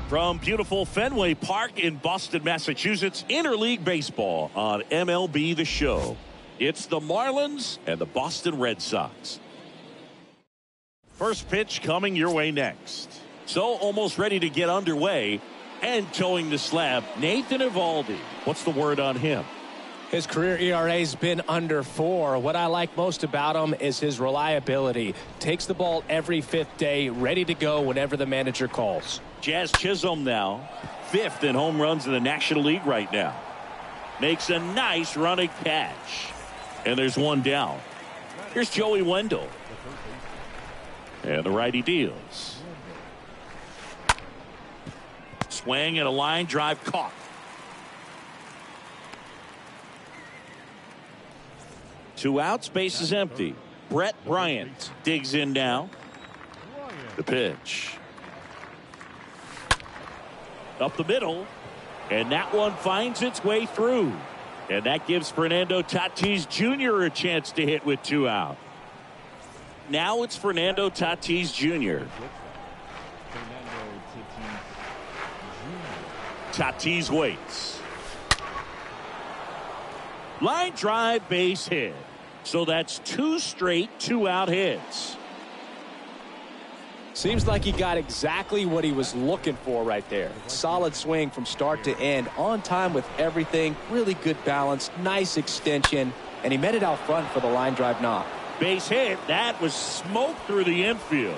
From beautiful Fenway Park in Boston, Massachusetts, interleague baseball on MLB The Show. It's the Marlins and the Boston Red Sox. First pitch coming your way next. So almost ready to get underway and towing the slab, Nathan Eovaldi. What's the word on him? His career ERA's been under 4. What I like most about him is his reliability. Takes the ball every 5th day, ready to go whenever the manager calls. Jazz Chisholm now, 5th in home runs in the National League right now. Makes a nice running catch. And there's one down. Here's Joey Wendell. And the righty deals. Swing and a line drive caught. Two outs, base is empty. Brett Bryant digs in now. The pitch. Up the middle. And that one finds its way through. And that gives Fernando Tatis Jr. a chance to hit with 2 out. Now it's Fernando Tatis Jr. Tatis waits. Line drive, base hit. So that's 2 straight 2-out hits. Seems like he got exactly what he was looking for right there. Solid swing from start to end. On time with everything. Really good balance. Nice extension. And he met it out front for the line drive knock. Base hit. That was smoke through the infield.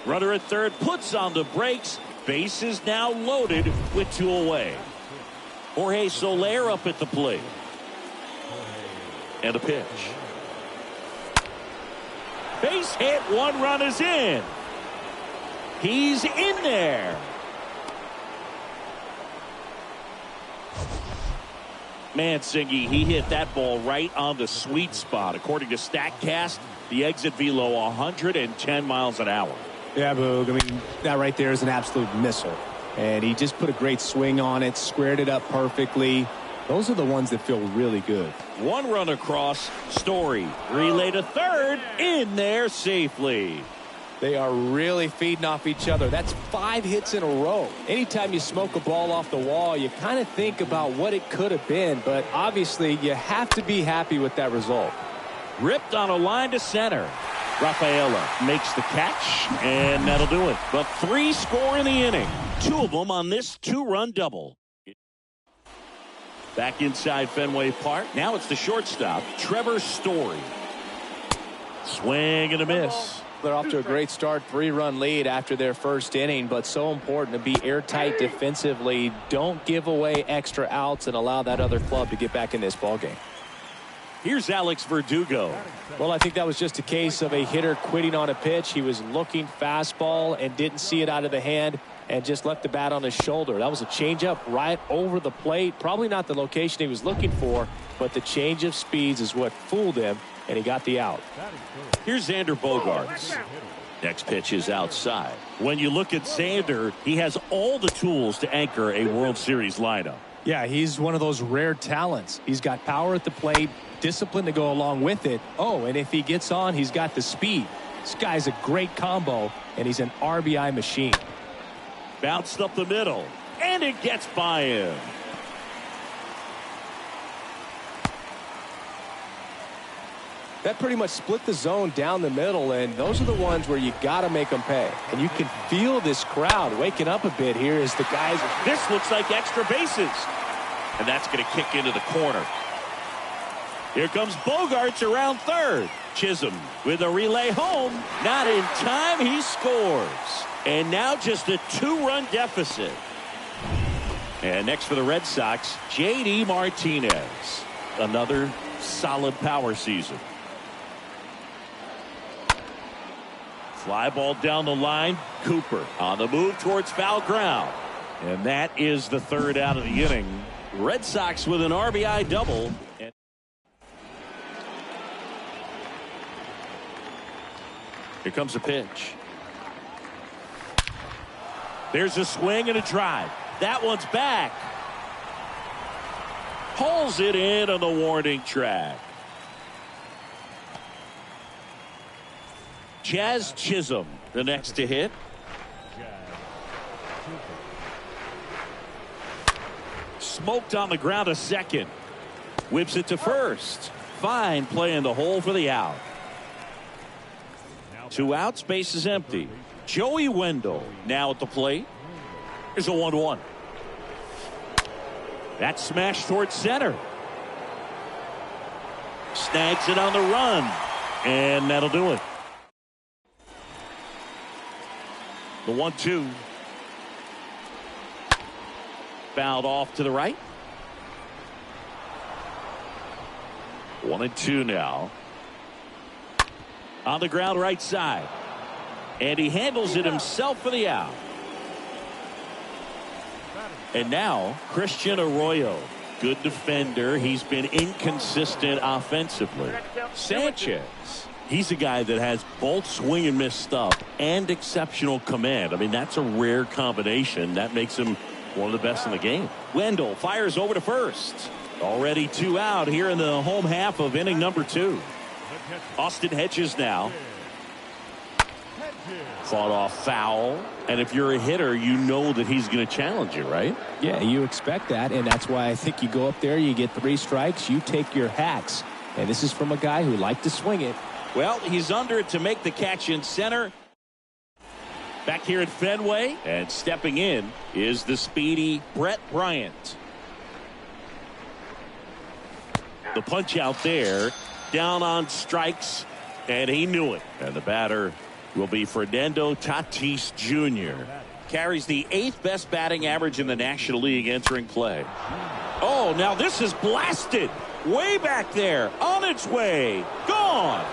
Runner at third puts on the brakes. Base is now loaded with 2 away. Jorge Soler up at the plate. And a pitch. Base hit. 1 run is in. He's in there. Mancini, he hit that ball right on the sweet spot. According to StatCast, the exit velo 110 miles an hour. Yeah, Boog. I mean, that right there is an absolute missile. And he just put a great swing on it, squared it up perfectly. Those are the ones that feel really good. 1 run across. Story relay to third, in there safely. They are really feeding off each other. That's 5 hits in a row. Anytime you smoke a ball off the wall, you kind of think about what it could have been, but obviously you have to be happy with that result. Ripped on a line to center. Rafaela makes the catch, and that'll do it. But 3 score in the inning. 2 of them on this 2-run double. Back inside Fenway Park. Now it's the shortstop, Trevor Story. Swing and a miss. They're off to a great start. 3-run lead after their first inning, but so important to be airtight defensively. Don't give away extra outs and allow that other club to get back in this ballgame. Here's Alex Verdugo. Well, I think that was just a case of a hitter quitting on a pitch. He was looking fastball and didn't see it out of the hand and just left the bat on his shoulder. That was a changeup right over the plate. Probably not the location he was looking for, but the change of speeds is what fooled him, and he got the out. Here's Xander Bogaerts. Next pitch is outside. When you look at Xander, he has all the tools to anchor a World Series lineup. Yeah, he's one of those rare talents. He's got power at the plate, discipline to go along with it. Oh, and if he gets on, he's got the speed. This guy's a great combo, and he's an RBI machine. Bounced up the middle, and it gets by him. That pretty much split the zone down the middle, and those are the ones where you got to make them pay. And you can feel this crowd waking up a bit here as the guys. This looks like extra bases. And that's going to kick into the corner. Here comes Bogaerts around third. Chisholm with a relay home. Not in time. He scores. And now just a 2-run deficit. And next for the Red Sox, J.D. Martinez. Another solid power season. Fly ball down the line. Cooper on the move towards foul ground. And that is the 3rd out of the inning. Red Sox with an RBI double. Here comes a pitch. There's a swing and a drive. That one's back. Pulls it in on the warning track. Jazz Chisholm, the next to hit. smoked on the ground to second. Whips it to first. Fine play in the hole for the out. 2 outs, base is empty. Joey Wendell now at the plate. Here's a 1-1. That smash towards center. Snags it on the run. And that'll do it. The 1-2. Fouled off to the right. 1-2 now. On the ground right side. And he handles it himself for the out. And now Christian Arroyo. Good defender. He's been inconsistent offensively. Sanchez. He's a guy that has both swing and miss stuff and exceptional command. I mean, that's a rare combination. That makes him one of the best in the game. Wendell fires over to first. Already 2 out here in the home half of inning number 2. Austin Hedges now. Fought off foul. And if you're a hitter, you know that he's going to challenge you, right? Yeah, you expect that. And that's why I think you go up there, you get 3 strikes, you take your hacks. And this is from a guy who liked to swing it. Well, he's under it to make the catch in center. Back here at Fenway. And stepping in is the speedy Brett Bryant. The punch out there. Down on strikes. And he knew it. And the batter will be Fernando Tatis Jr. Carries the 8th best batting average in the National League entering play. Oh, now this is blasted. Way back there. On its way. Gone.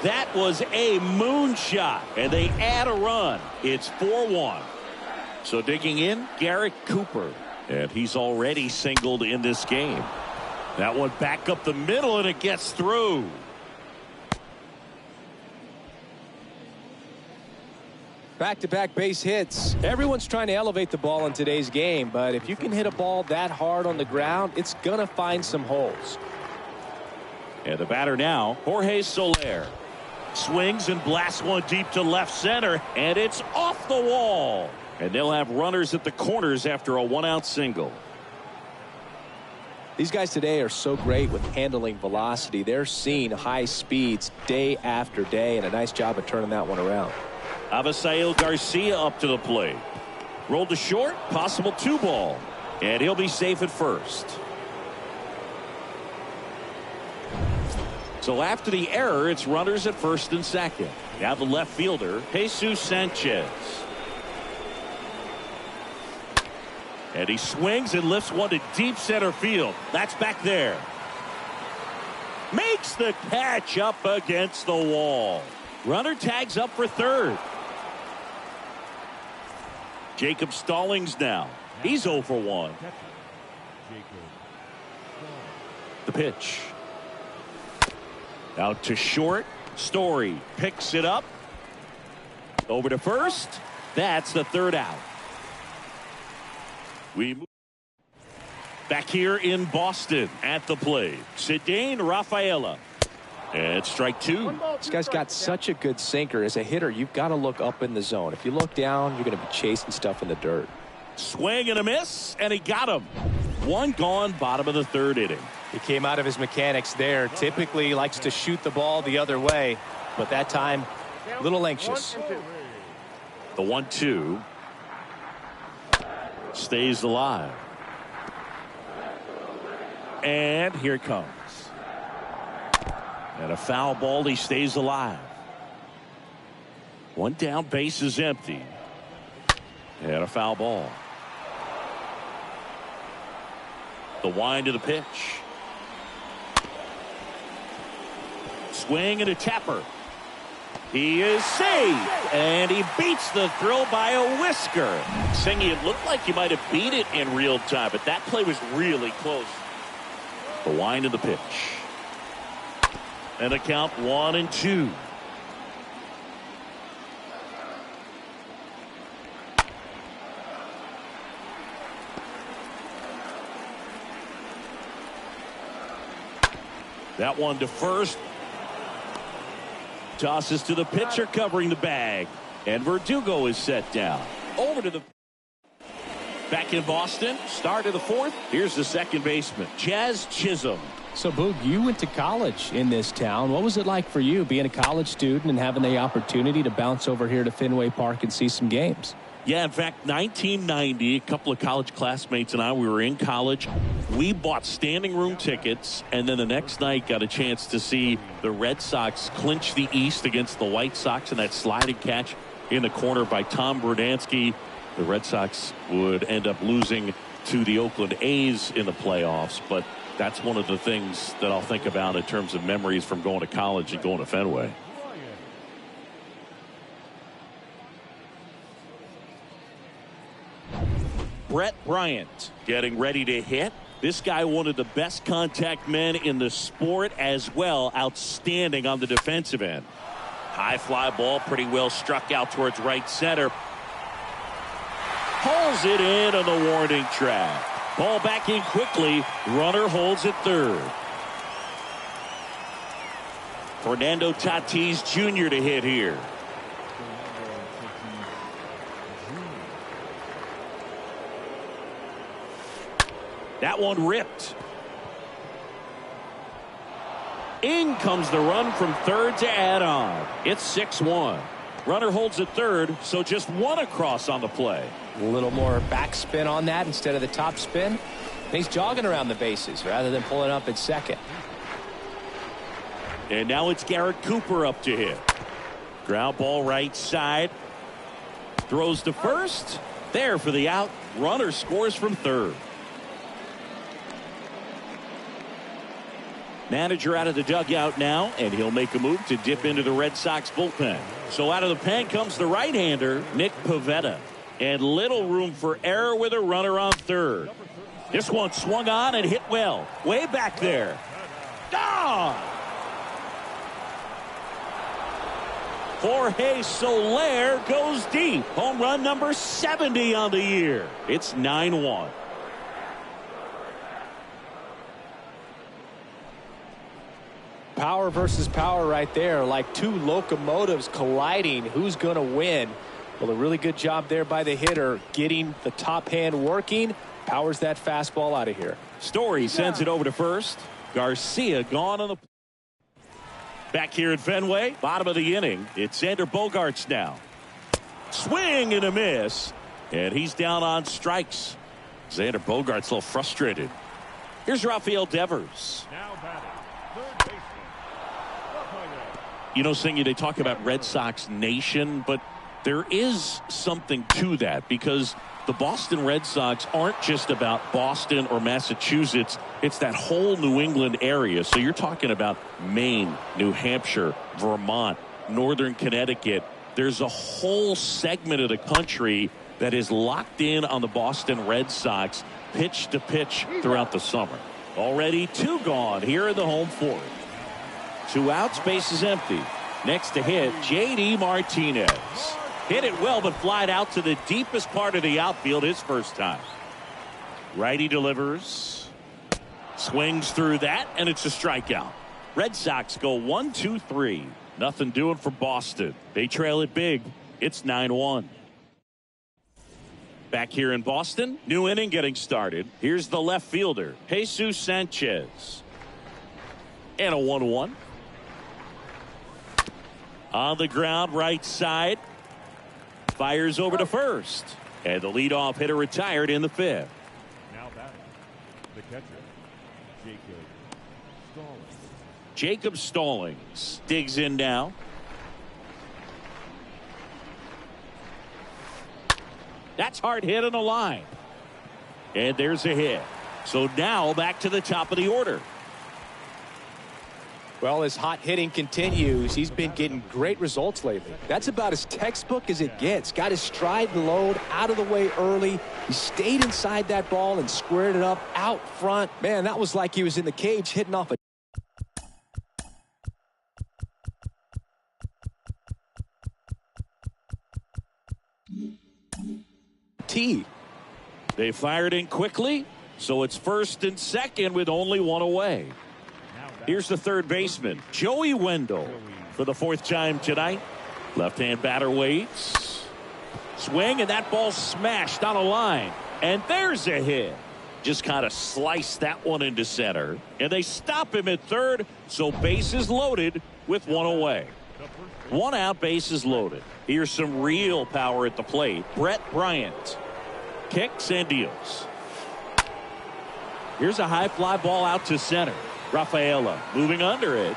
That was a moonshot. And they add a run. It's 4-1. So digging in, Garrett Cooper. And he's already singled in this game. That one back up the middle, and it gets through. Back-to-back base hits. Everyone's trying to elevate the ball in today's game, but if you can hit a ball that hard on the ground, it's going to find some holes. And the batter now, Jorge Soler. Swings and blasts one deep to left center, and it's off the wall. And they'll have runners at the corners after a 1-out single. These guys today are so great with handling velocity. They're seeing high speeds day after day, and a nice job of turning that one around. Avisail Garcia up to the plate. Rolled to short, possible 2-ball. And he'll be safe at first. So after the error, it's runners at first and second. Now the left fielder, Jesus Sanchez. And he swings and lifts one to deep center field. That's back there. Makes the catch up against the wall. Runner tags up for third. Jacob Stallings now. He's 0 for 1. The pitch. Out to short. Story picks it up. Over to first. That's the 3rd out. We move back here in Boston at the plate. Cedane Rafaela. And strike 2. This guy's got such a good sinker. As a hitter, you've got to look up in the zone. If you look down, you're going to be chasing stuff in the dirt. Swing and a miss, and he got him. 1 gone, bottom of the 3rd inning. He came out of his mechanics there. Typically he likes to shoot the ball the other way, but that time a little anxious. The 1-2 stays alive. And here it comes. And a foul ball. He stays alive. 1 down, base is empty. And a foul ball. The wind of the pitch. Swing and a tapper. He is saved. And he beats the throw by a whisker. Singing, it looked like he might have beat it in real time, but that play was really close. The wind of the pitch. And a count 1-2. That one to first. Tosses to the pitcher covering the bag. And Verdugo is set down. Over to the Back in Boston, start of the fourth. Here's the second baseman, Jazz Chisholm. So, Boog, you went to college in this town. What was it like for you being a college student and having the opportunity to bounce over here to Fenway Park and see some games? Yeah, in fact, 1990, a couple of college classmates and I, we were in college. We bought standing room tickets, and then the next night got a chance to see the Red Sox clinch the East against the White Sox in that sliding catch in the corner by Tom Brudansky. The Red Sox would end up losing to the Oakland A's in the playoffs, but that's one of the things that I'll think about in terms of memories from going to college and going to Fenway. Brett Bryant getting ready to hit. This guy, one of the best contact men in the sport as well. Outstanding on the defensive end. High fly ball, pretty well struck out towards right center. Hauls it in on the warning track. Ball back in quickly. Runner holds at third. Fernando Tatis Jr. to hit here. That one ripped. In comes the run from third to add on. It's 6-1. Runner holds at third, so just one across on the play. A little more backspin on that instead of the top spin. He's jogging around the bases rather than pulling up at second. And now it's Garrett Cooper up to hit. Ground ball right side. Throws to first. There for the out. Runner scores from third. Manager out of the dugout now, and he'll make a move to dip into the Red Sox bullpen. So out of the pen comes the right-hander, Nick Pivetta. And little room for error with a runner on third. This one swung on and hit well. Way back there. Gone! Jorge Soler goes deep. Home run number 70 on the year. It's 9-1. Power versus power right there, like two locomotives colliding. Who's going to win? Well, a really good job there by the hitter, getting the top hand working. Powers that fastball out of here. Story sends it over to first. Garcia gone on the. Back here at Fenway, bottom of the inning. It's Xander Bogaerts now. Swing and a miss, and he's down on strikes. Xander Bogaerts a little frustrated. Here's Rafael Devers. Now batting, third baseman. You know, Singy, they talk about Red Sox Nation, but there is something to that because the Boston Red Sox aren't just about Boston or Massachusetts. It's that whole New England area. So you're talking about Maine, New Hampshire, Vermont, Northern Connecticut. There's a whole segment of the country that is locked in on the Boston Red Sox pitch to pitch throughout the summer. Already two gone here in the home fourth. Two outs, base is empty. Next to hit, J.D. Martinez. Hit it well, but flied out to the deepest part of the outfield his first time. Righty delivers. Swings through that, and it's a strikeout. Red Sox go 1-2-3. Nothing doing for Boston. They trail it big. It's 9-1. Back here in Boston, new inning getting started. Here's the left fielder, Jesus Sanchez. And a 1-1. On the ground, right side. Fires over to first. And the leadoff hitter retired in the fifth. Now batting, the catcher, Jacob Stallings digs in now. That's hard hit on the line. And there's a hit. So now back to the top of the order. Well, as hot hitting continues, he's been getting great results lately. That's about as textbook as it gets. Got his stride and load out of the way early. He stayed inside that ball and squared it up out front. Man, that was like he was in the cage hitting off a tee. They fired in quickly, so it's first and second with only one away. Here's the third baseman, Joey Wendell, for the fourth time tonight. Left-hand batter waits. Swing, and that ball smashed on a line. And there's a hit. Just kind of sliced that one into center. And they stop him at third, so bases loaded with one away. One out, bases loaded. Here's some real power at the plate. Brett Bryant kicks and deals. Here's a high fly ball out to center. Rafaela moving under it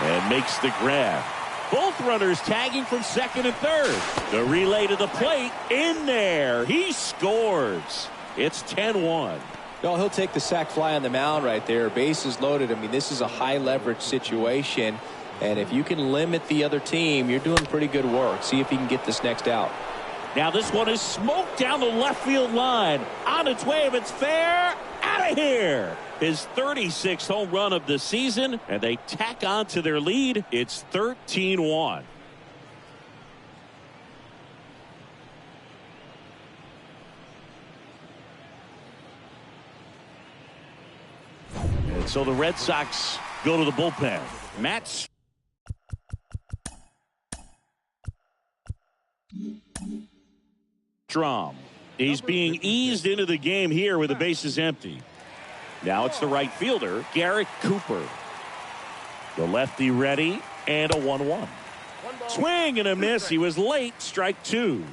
and makes the grab. Both runners tagging from second and third. The relay to the plate in there. He scores. It's 10-1. Well, he'll take the sac fly on the mound right there. Bases loaded. I mean, this is a high leverage situation. And if you can limit the other team, you're doing pretty good work. See if he can get this next out. Now this one is smoked down the left field line. On its way, if it's fair, out of here. His 36th home run of the season, and they tack on to their lead. It's 13-1. And so the Red Sox go to the bullpen. Matt Strom. He's being eased into the game here with the bases empty. Now it's the right fielder, Garrett Cooper. The lefty ready, and a 1-1. Swing and a miss. He was late. Strike two.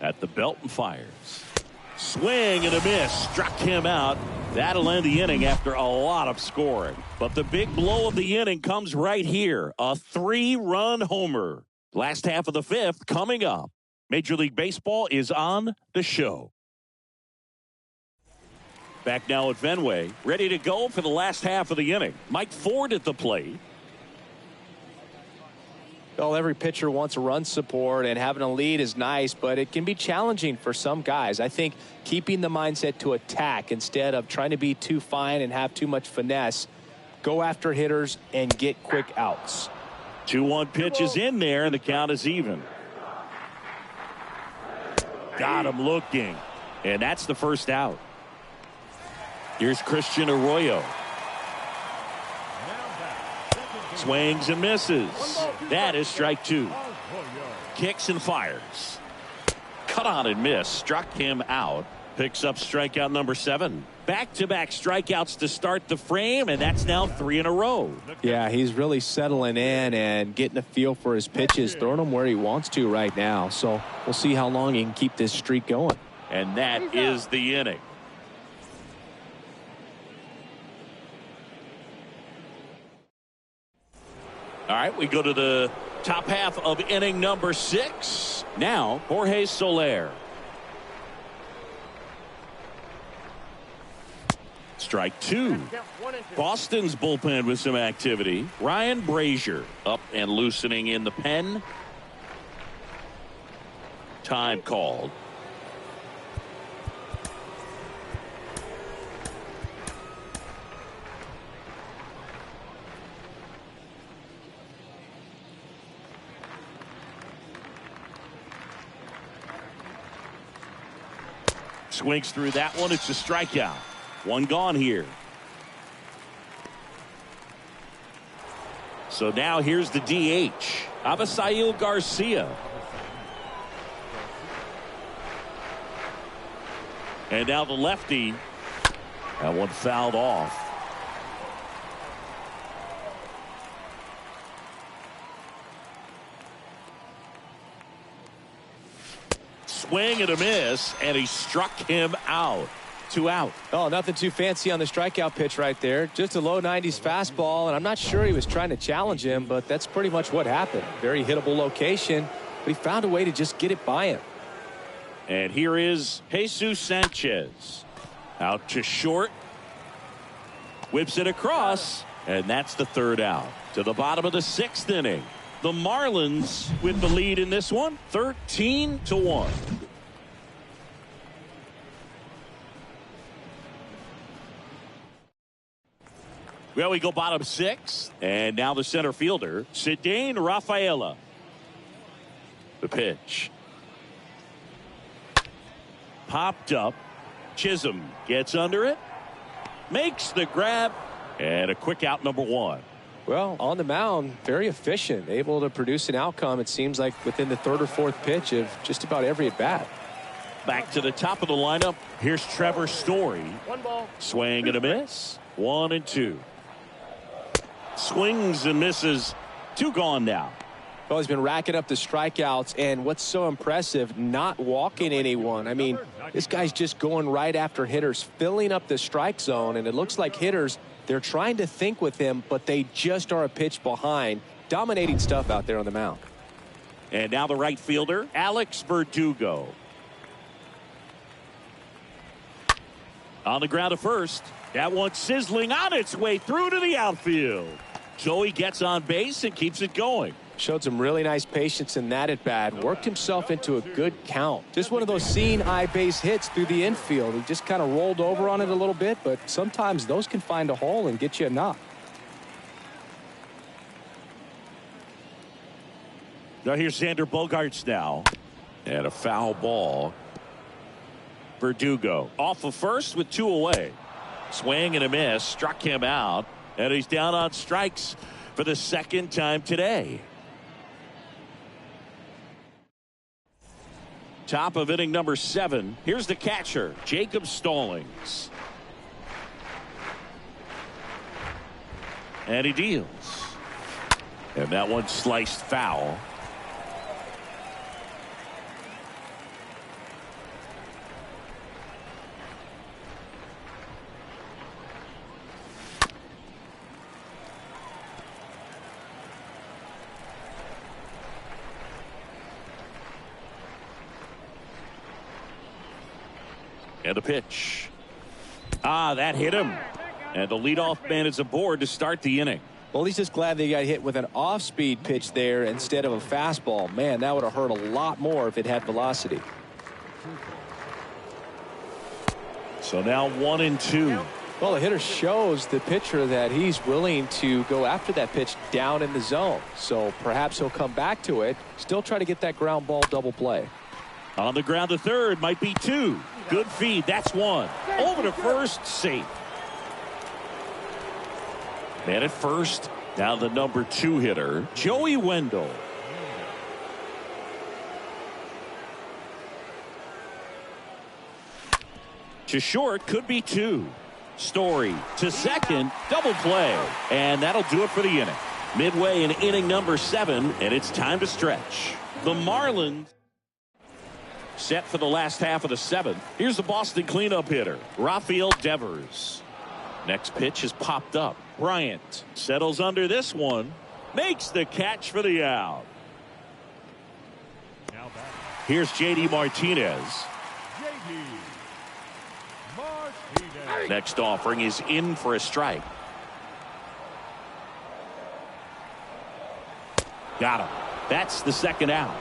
At the belt and fires. Swing and a miss. Struck him out. That'll end the inning after a lot of scoring. But the big blow of the inning comes right here. A 3-run homer. Last half of the fifth coming up. Major League Baseball is on the show. Back now at Fenway. Ready to go for the last half of the inning. Mike Ford at the plate. Well, every pitcher wants a run support, and having a lead is nice, but it can be challenging for some guys. I think keeping the mindset to attack instead of trying to be too fine and have too much finesse, go after hitters and get quick outs. 2-1 pitch is in there, and the count is even. Got him looking, and that's the first out. Here's Christian Arroyo. Swings and misses. That is strike two. Kicks and fires. Cut on and miss. Struck him out. Picks up strikeout number 7. Back-to-back strikeouts to start the frame, and that's now 3 in a row. Yeah, he's really settling in and getting a feel for his pitches, throwing them where he wants to right now. So we'll see how long he can keep this streak going. And that is the inning. All right, we go to the top half of inning number 6. Now, Jorge Soler. Strike 2. Boston's bullpen with some activity. Ryan Brazier up and loosening in the pen. Time called. Swings through that one. It's a strikeout. One gone here. So now here's the DH. Avisail Garcia. And now the lefty. That one fouled off. Swing and a miss, and he struck him out. 2 out. Oh, nothing too fancy on the strikeout pitch right there. Just a low 90s fastball, and I'm not sure he was trying to challenge him, but that's pretty much what happened. Very hittable location, but he found a way to just get it by him. And here is Jesus Sanchez. Out to short. Whips it across, and that's the 3rd out. To the bottom of the 6th inning. The Marlins with the lead in this one, 13-1. Well, we go bottom 6, and now the center fielder, Cedane Rafaela. The pitch. Popped up. Chisholm gets under it. Makes the grab, and a quick out number 1. Well, on the mound, very efficient, able to produce an outcome, it seems like, within the third or fourth pitch of just about every at-bat. Back to the top of the lineup. Here's Trevor Story. One ball. Swing and a miss. 1-2. Swings and misses. 2 gone now. Well, he's been racking up the strikeouts, and what's so impressive, not walking anyone. I mean, this guy's just going right after hitters, filling up the strike zone, and it looks like hitters, they're trying to think with him, but they just are a pitch behind. Dominating stuff out there on the mound. And now the right fielder, Alex Verdugo. On the ground to first. That one sizzling on its way through to the outfield. Joey gets on base and keeps it going. Showed some really nice patience in that at bat. Worked himself into a good count. Just one of those seeing eye base hits through the infield. He just kind of rolled over on it a little bit, but sometimes those can find a hole and get you a knock. Now here's Xander Bogaerts now. And a foul ball. Verdugo off of first with 2 away. Swing and a miss. Struck him out. And he's down on strikes for the second time today. Top of inning number 7. Here's the catcher, Jacob Stallings. And he deals. And that one sliced foul. And the pitch. That hit him. And the leadoff man is aboard to start the inning. Well, he's just glad they got hit with an off-speed pitch there instead of a fastball. Man, that would have hurt a lot more if it had velocity. So now 1-2. Well, the hitter shows the pitcher that he's willing to go after that pitch down in the zone. So perhaps he'll come back to it. Still try to get that ground ball double play. On the ground to third, might be 2. Good feed. That's 1. Over to first, safe. Man at first. Now the number 2 hitter, Joey Wendell. To short, could be 2. Story to second, double play. And that'll do it for the inning. Midway in inning number 7, and it's time to stretch. The Marlins set for the last half of the 7th. Here's the Boston cleanup hitter, Rafael Devers. Next pitch is popped up. Bryant settles under this one. Makes the catch for the out. Here's J.D. Martinez. Next offering is in for a strike. Got him. That's the second out.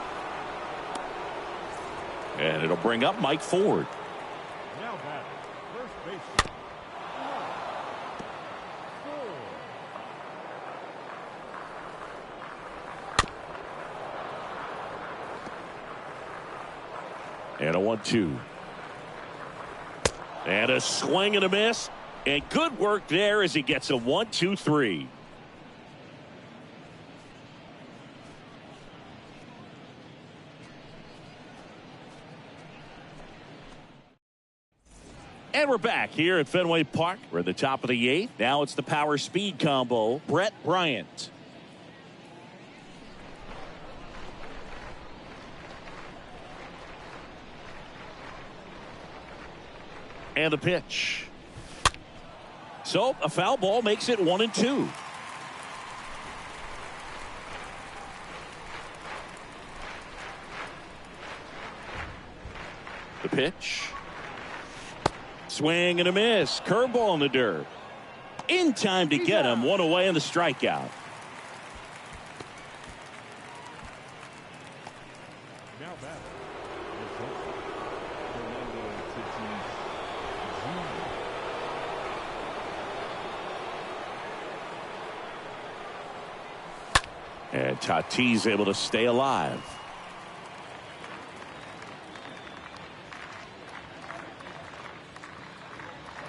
And it'll bring up Mike Ford. Now back, first baseman. And a 1-2. And a swing and a miss. And good work there as he gets a 1-2-3. And we're back here at Fenway Park. We're at the top of the 8th. Now it's the power speed combo. Brett Bryant. And the pitch. So a foul ball makes it 1-2. The pitch. Swing and a miss. Curveball in the dirt. In time to get him. 1 away in the strikeout. Now back. And Tatis able to stay alive.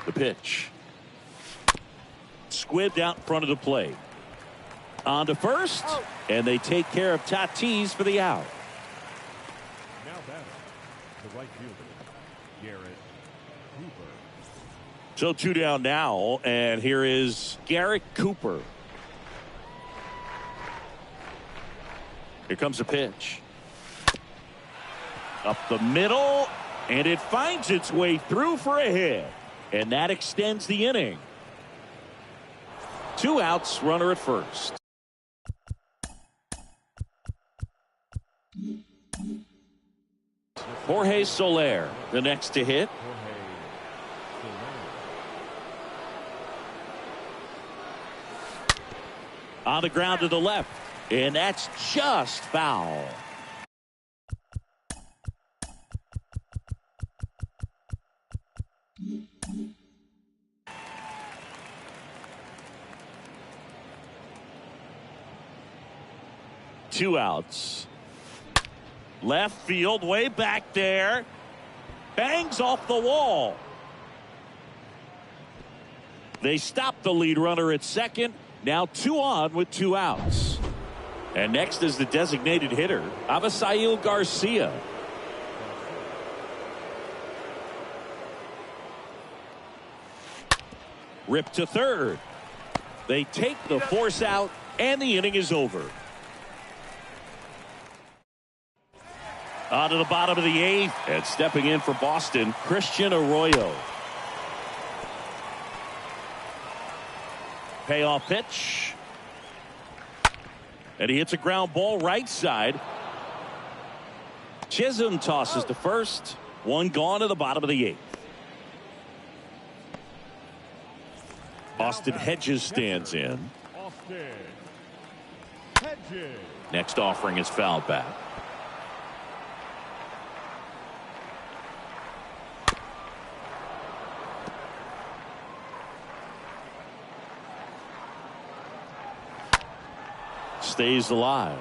The pitch. Squibbed out in front of the plate. On to first, and they take care of Tatis for the out. Now batting, the right fielder, Garrett Cooper. So 2 down now, and here is Garrett Cooper. Here comes a pitch. Up the middle, and it finds its way through for a hit. And that extends the inning. 2 outs, runner at first. Jorge Soler, the next to hit. On the ground to the left, and that's just foul. Two outs. Left field, way back there. Bangs off the wall. They stop the lead runner at second. Now 2 on with 2 outs. And next is the designated hitter, Avisail Garcia. Ripped to third. They take the force out, and the inning is over. On to the bottom of the 8th, and stepping in for Boston, Christian Arroyo. Payoff pitch. And he hits a ground ball right side. Chisholm tosses to first. 1 gone to the bottom of the 8th. Austin Hedges stands in. Austin Hedges. Next offering is fouled back. Stays alive.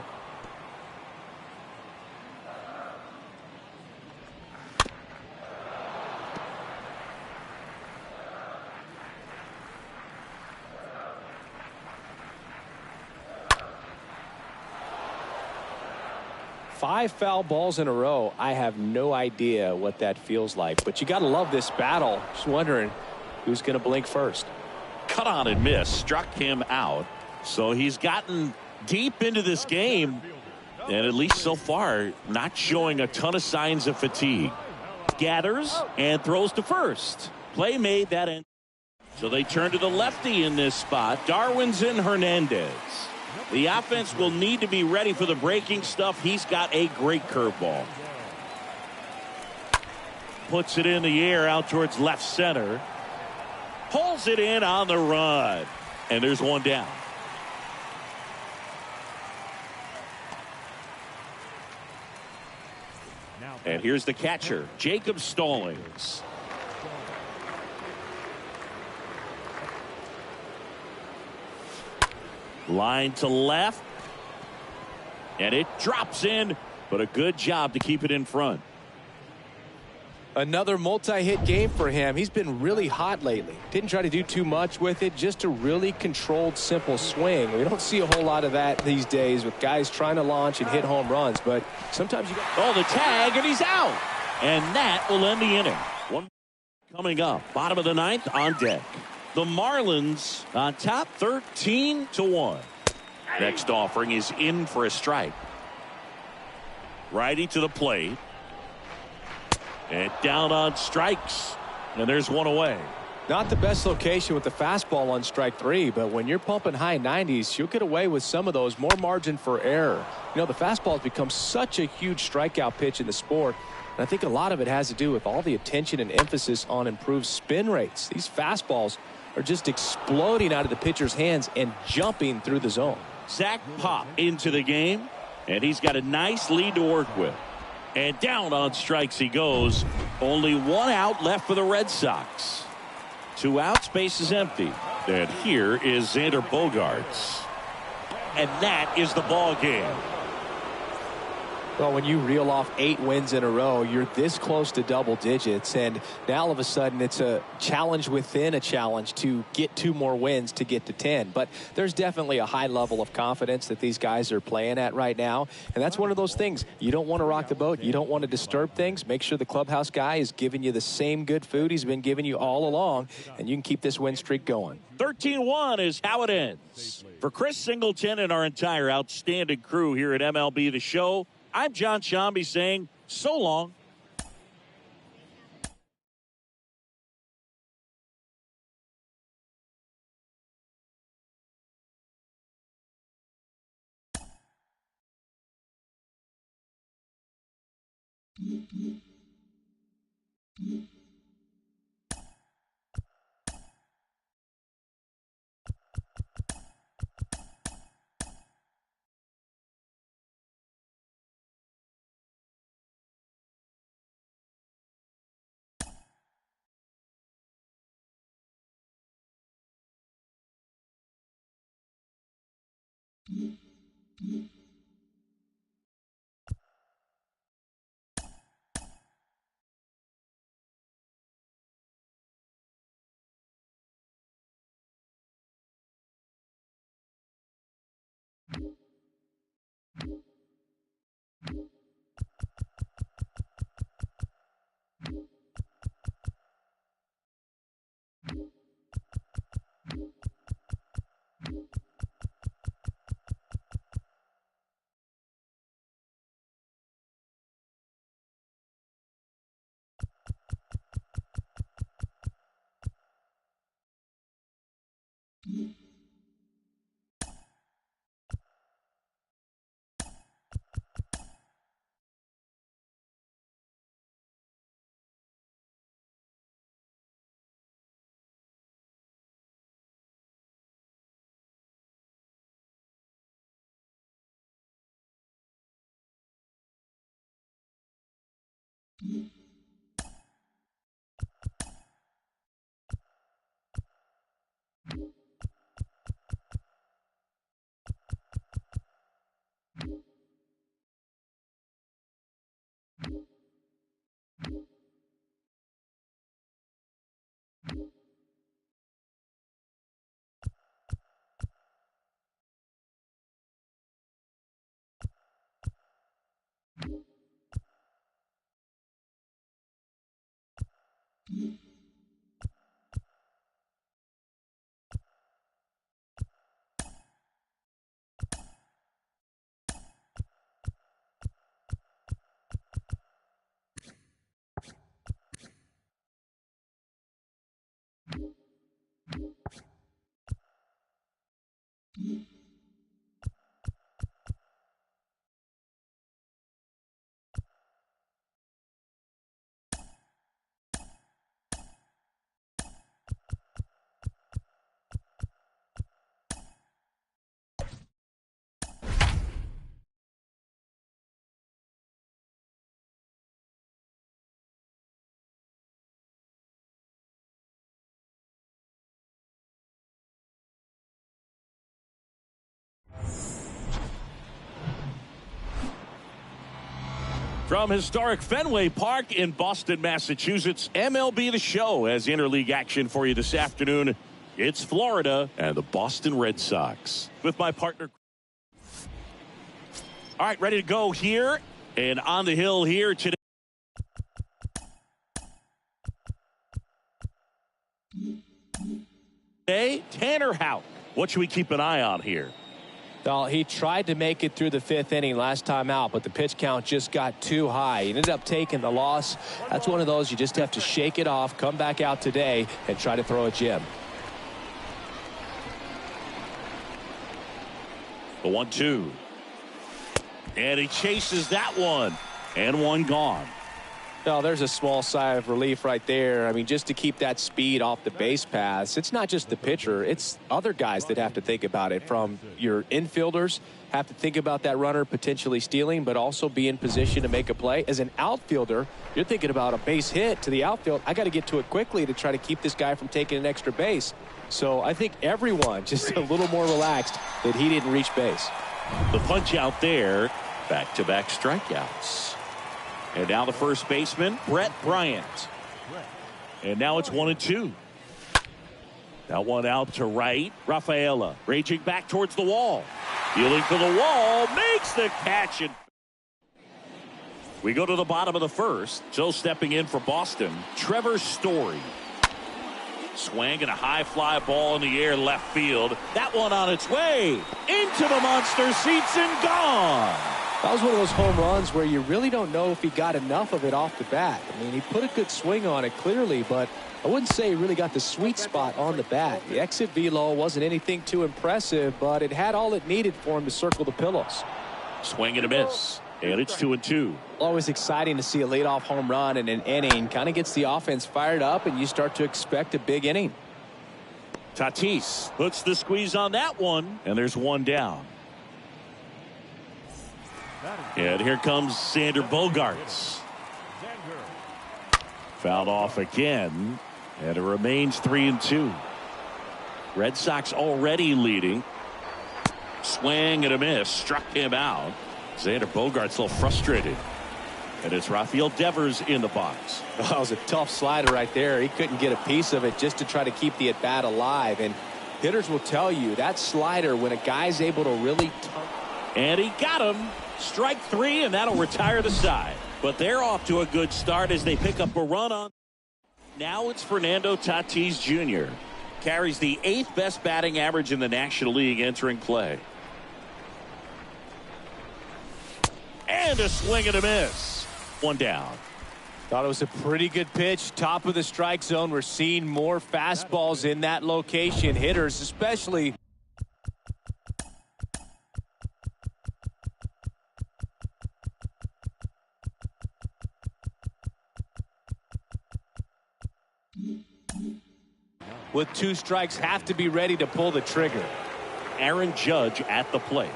Five foul balls in a row. I have no idea what that feels like, but you got to love this battle. Just wondering who's going to blink first. Cut on and miss, struck him out. So he's gotten deep into this game, and at least so far not showing a ton of signs of fatigue. Gathers and throws to first. Play made that end. So they turn to the lefty in this spot, Darwinzon Hernandez. The offense will need to be ready for the breaking stuff. He's got a great curveball. Puts it in the air out towards left center. Pulls it in on the run, and there's 1 down. And here's the catcher, Jacob Stallings. Line to left. And it drops in, but a good job to keep it in front. Another multi-hit game for him. He's been really hot lately. Didn't try to do too much with it, just a really controlled, simple swing. We don't see a whole lot of that these days with guys trying to launch and hit home runs, but sometimes you got... Oh, the tag, and he's out. And that will end the inning. 1 coming up, bottom of the 9th on deck. The Marlins on top 13-1. Next offering is in for a strike. Righty to the plate. And down on strikes. And there's 1 away. Not the best location with the fastball on strike 3, but when you're pumping high 90s, you'll get away with some of those, more margin for error. You know, the fastball has become such a huge strikeout pitch in the sport. And I think a lot of it has to do with all the attention and emphasis on improved spin rates. These fastballs are just exploding out of the pitcher's hands and jumping through the zone. Zach Pop into the game, and he's got a nice lead to work with. And down on strikes he goes. Only 1 out left for the Red Sox. 2 outs, base is empty. And here is Xander Bogaerts. And that is the ball game. Well, when you reel off 8 wins in a row, you're this close to double digits, and now all of a sudden it's a challenge within a challenge to get 2 more wins to get to 10. But there's definitely a high level of confidence that these guys are playing at right now, and that's one of those things. You don't want to rock the boat. You don't want to disturb things. Make sure the clubhouse guy is giving you the same good food he's been giving you all along, and you can keep this win streak going. 13-1 is how it ends. For Chris Singleton and our entire outstanding crew here at MLB The Show, I'm John Shambi saying so long. From historic Fenway Park in Boston, Massachusetts, MLB The Show has interleague action for you this afternoon. It's Florida and the Boston Red Sox. With my partner. All right, ready to go here and on the hill here today. Tanner Houck. What should we keep an eye on here? Well, he tried to make it through the 5th inning last time out, but the pitch count just got too high. He ended up taking the loss. That's one of those you just have to shake it off, come back out today, and try to throw a gem. The 1-2. And he chases that one. And one gone. Well, there's a small sigh of relief right there. I mean, just to keep that speed off the base paths, it's not just the pitcher, it's other guys that have to think about it. From your infielders have to think about that runner potentially stealing, but also be in position to make a play. As an outfielder, you're thinking about a base hit to the outfield. I got to get to it quickly to try to keep this guy from taking an extra base. So I think everyone just a little more relaxed that he didn't reach base. The punch out there. Back-to-back strikeouts. And now the first baseman, Brett Bryant. And now it's 1-2. That one out to right. Rafaela raging back towards the wall. Dealing for the wall. Makes the catch. And we go to the bottom of the first. So stepping in for Boston, Trevor Story. Swing and a high fly ball in the air left field. That one on its way into the monster seats and gone. That was one of those home runs where you really don't know if he got enough of it off the bat. I mean, he put a good swing on it clearly, but I wouldn't say he really got the sweet spot on the bat. The exit velo wasn't anything too impressive, but it had all it needed for him to circle the pillows. Swing and a miss. And it's 2-2. Always exciting to see a leadoff home run in an inning. Kind of gets the offense fired up, and you start to expect a big inning. Tatis puts the squeeze on that one, and there's one down. And here comes Sander Bogaerts. Fouled off again, and it remains 3-2. Red Sox already leading. Swing and a miss. Struck him out. Sander Bogaerts a little frustrated. And it's Rafael Devers in the box. That was a tough slider right there. He couldn't get a piece of it just to try to keep the at-bat alive. And hitters will tell you that slider, when a guy's able to really and he got him. Strike three, and that'll retire the side. But they're off to a good start as they pick up a run on. Now it's Fernando Tatis Jr. Carries the 8th best batting average in the National League entering play. And a swing and a miss. One down. Thought it was a pretty good pitch. Top of the strike zone. We're seeing more fastballs in that location. Hitters especially. With 2 strikes, have to be ready to pull the trigger. Aaron Judge at the plate.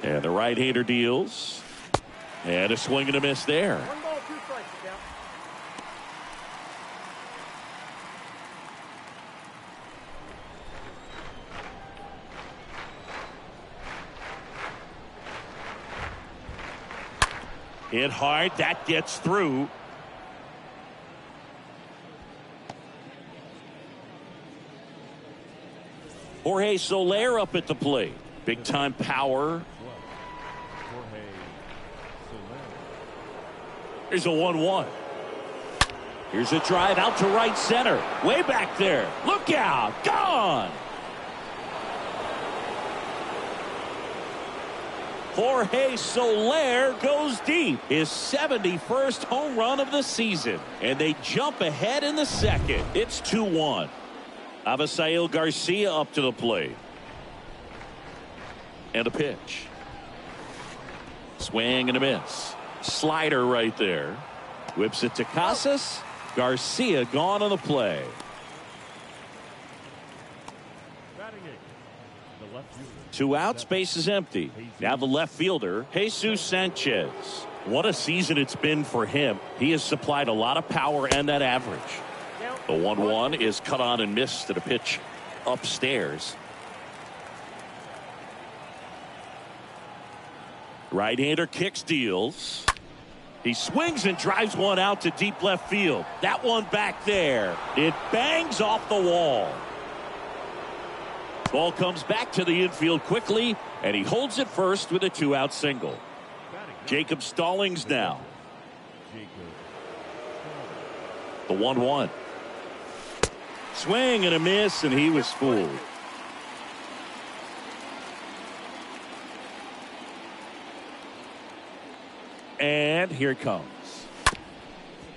And the right-hander deals. And a swing and a miss there. 1 ball, 2 strikes, Hit hard. That gets through. Jorge Soler up at the plate. Big time power. Here's a 1-1. Here's a drive out to right center. Way back there. Look out. Gone. Jorge Soler goes deep. His 71st home run of the season. And they jump ahead in the second. It's 2-1. Avisail Garcia up to the plate. And a pitch. Swing and a miss. Slider right there. Whips it to Casas. Garcia gone on the play. Batting 8, the left fielder. 2 outs, base is empty. Now the left fielder, Jesus Sanchez. What a season it's been for him. He has supplied a lot of power and that average. The 1-1 is cut on and missed at a pitch upstairs. Right-hander kicks, deals. He swings and drives one out to deep left field. That one back there. It bangs off the wall. Ball comes back to the infield quickly, and he holds it first with a 2-out single. Jacob Stallings now. The 1-1. Swing and a miss, and he was fooled. And here it comes.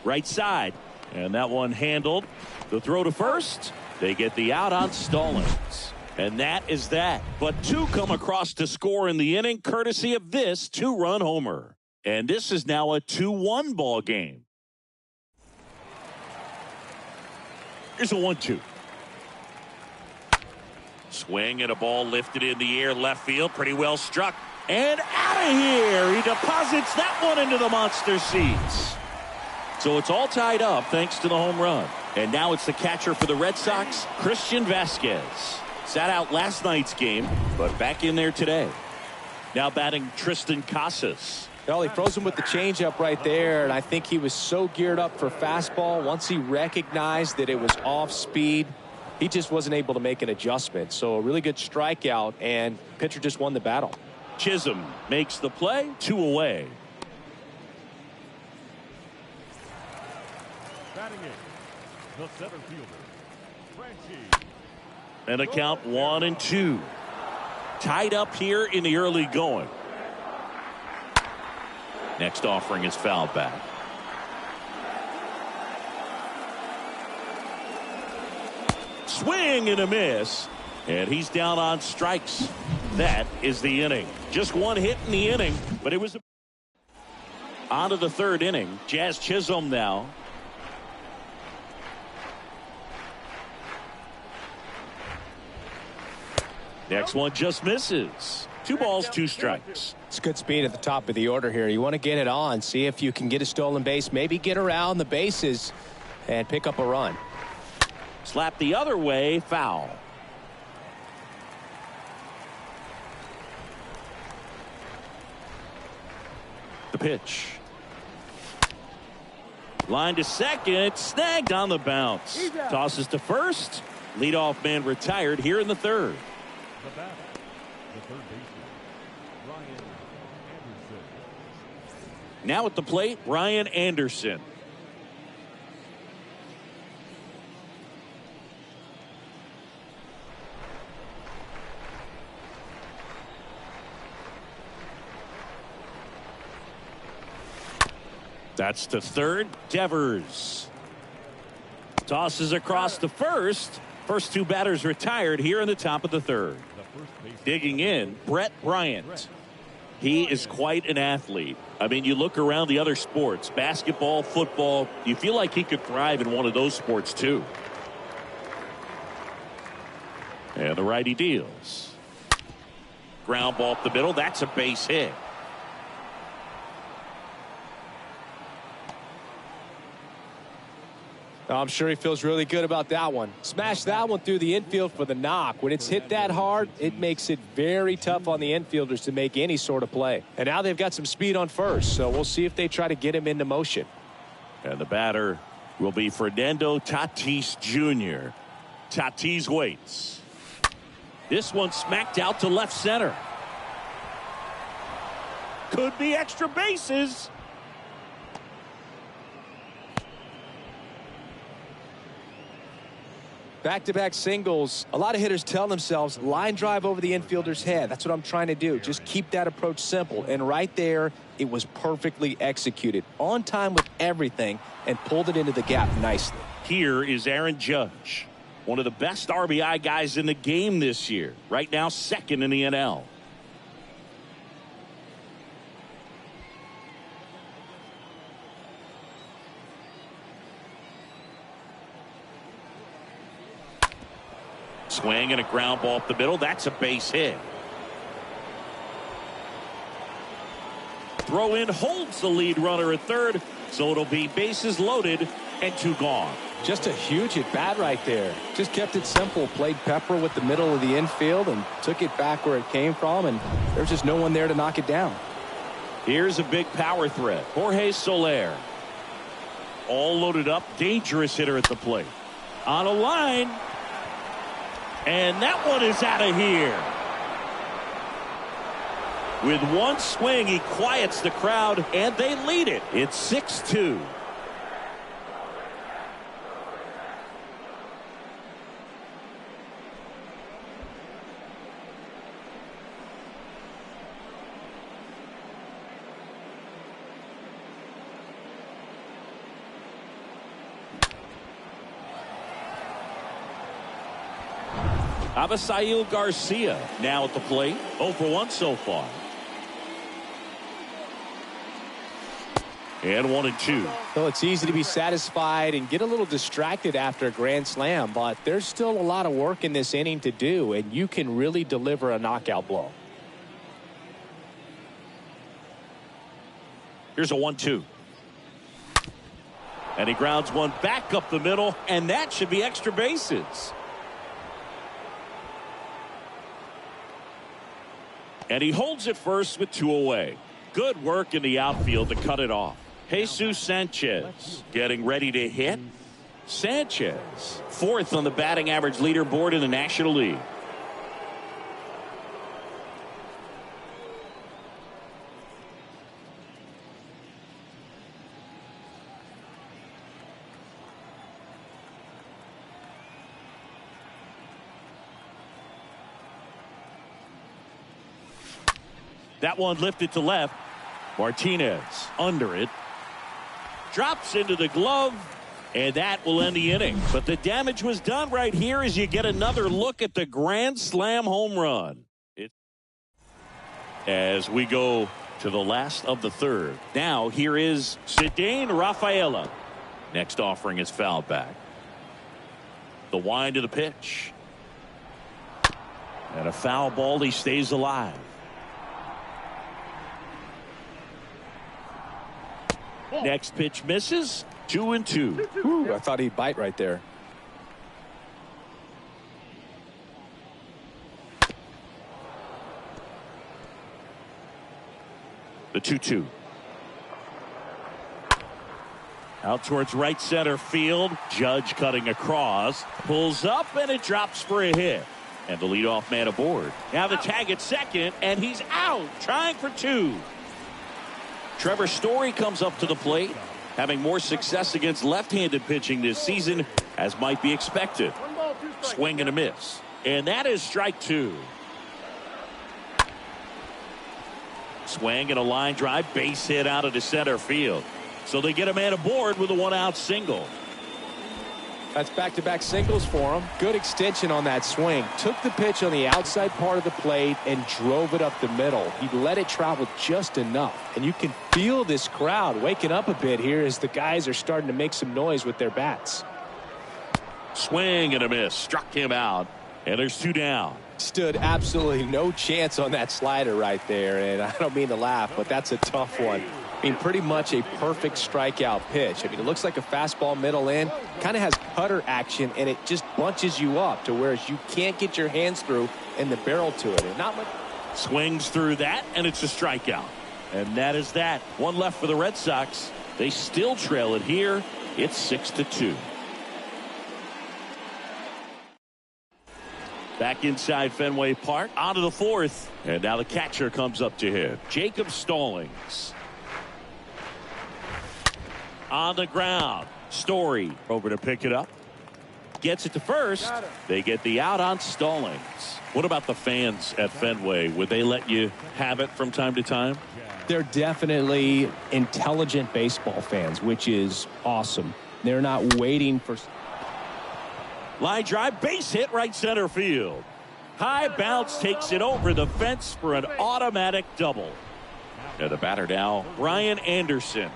Right side. And that one handled. The throw to first. They get the out on Stallings. And that is that. But 2 come across to score in the inning, courtesy of this 2-run homer. And this is now a 2-1 ball game. Here's a 1-2. Swing and a ball lifted in the air left field. Pretty well struck. And out of here. He deposits that one into the monster seats. So it's all tied up thanks to the home run. And now it's the catcher for the Red Sox, Christian Vasquez. Sat out last night's game, but back in there today. Now batting Tristan Casas. Well, he froze him with the changeup right there, and I think he was so geared up for fastball. Once he recognized that it was off speed, he just wasn't able to make an adjustment. So a really good strikeout, and pitcher just won the battle. Chisholm makes the play, 2 away. Batting in, the center fielder, Franchi. And a count 1-2. Tied up here in the early going. Next offering is fouled back. Swing and a miss. And he's down on strikes. That is the inning. Just one hit in the inning, but it was on to the third inning. Jazz Chisholm now. Next one just misses. 2 balls, 2 strikes. It's good speed at the top of the order here. You want to get it on, see if you can get a stolen base, maybe get around the bases and pick up a run. Slap the other way, foul. The pitch. Line to second, snagged on the bounce. Tosses to first. Leadoff man retired here in the third. The batter, the third baseman, Ryan Anderson. Now at the plate, Ryan Anderson. That's to third. Devers tosses across to first. First 2 batters retired here in the top of the third. Digging in, Brett Bryant. He is quite an athlete. I mean, you look around the other sports, basketball, football, you feel like he could thrive in one of those sports too. And the righty deals. Ground ball up the middle. That's a base hit. I'm sure he feels really good about that one. Smash that one through the infield for the knock. When it's hit that hard, it makes it very tough on the infielders to make any sort of play. And now they've got some speed on first, so we'll see if they try to get him into motion. And the batter will be Fernando Tatis Jr. Tatis waits. This one smacked out to left center. Could be extra bases. Back-to-back singles. A lot of hitters tell themselves line drive over the infielder's head. That's what I'm trying to do. Just keep that approach simple. And right there, it was perfectly executed. On time with everything and pulled it into the gap nicely. Here is Aaron Judge, one of the best RBI guys in the game this year. Right now, second in the NL. Swing and a ground ball up the middle. That's a base hit. Throw in holds the lead runner at third, so it'll be bases loaded and 2 gone. Just a huge at bat right there. Just kept it simple. Played pepper with the middle of the infield and took it back where it came from, and there's just no one there to knock it down. Here's a big power threat. Jorge Soler. All loaded up. Dangerous hitter at the plate. On a line. And that one is out of here. With one swing, he quiets the crowd, and they lead it. It's 6-2. Avisail Garcia now at the plate. 0 for 1 so far. And 1-2. Well, it's easy to be satisfied and get a little distracted after a grand slam, but there's still a lot of work in this inning to do, and you can really deliver a knockout blow. Here's a 1-2. And he grounds one back up the middle, and that should be extra bases. And he holds it first with 2 away. Good work in the outfield to cut it off. Jesus Sanchez getting ready to hit. Sanchez, 4th on the batting average leaderboard in the National League. That one lifted to left. Martinez under it. Drops into the glove. And that will end the inning. But the damage was done right here as you get another look at the grand slam home run. As we go to the last of the 3rd. Now here is Cedane Rafaela. Next offering is fouled back. The wind of the pitch. And a foul ball. He stays alive. Next pitch misses. 2-2. Ooh, I thought he'd bite right there. The 2-2. Out towards right center field. Judge cutting across. Pulls up and it drops for a hit. And the leadoff man aboard. Now the tag at second and he's out. Trying for 2. Trevor Story comes up to the plate. Having more success against left-handed pitching this season as might be expected. Swing and a miss. And that is strike 2. Swing and a line drive. Base hit out of the center field. So they get a man aboard with a 1-out single. That's back-to-back singles for him. Good extension on that swing. Took the pitch on the outside part of the plate and drove it up the middle. He let it travel just enough. And you can feel this crowd waking up a bit here as the guys are starting to make some noise with their bats. Swing and a miss. Struck him out. And there's 2 down. Stood absolutely no chance on that slider right there. And I don't mean to laugh, but that's a tough one. I mean, pretty much a perfect strikeout pitch. I mean, it looks like a fastball middle in. Kind of has cutter action, and it just bunches you up to where you can't get your hands through and the barrel to it. And not much. Swings through that, and it's a strikeout. And that is that. 1 left for the Red Sox. They still trail it here. It's 6-2. Back inside Fenway Park. On to the 4th. And now the catcher comes up to hit. Jacob Stallings. On the ground. Story over to pick it up. Gets it to first. They get the out on Stallings. What about the fans at Fenway? Would they let you have it from time to time? They're definitely intelligent baseball fans, which is awesome. They're not waiting for. Line drive, base hit right center field. High bounce takes it over the fence for an automatic double. And the batter now, Brian Anderson.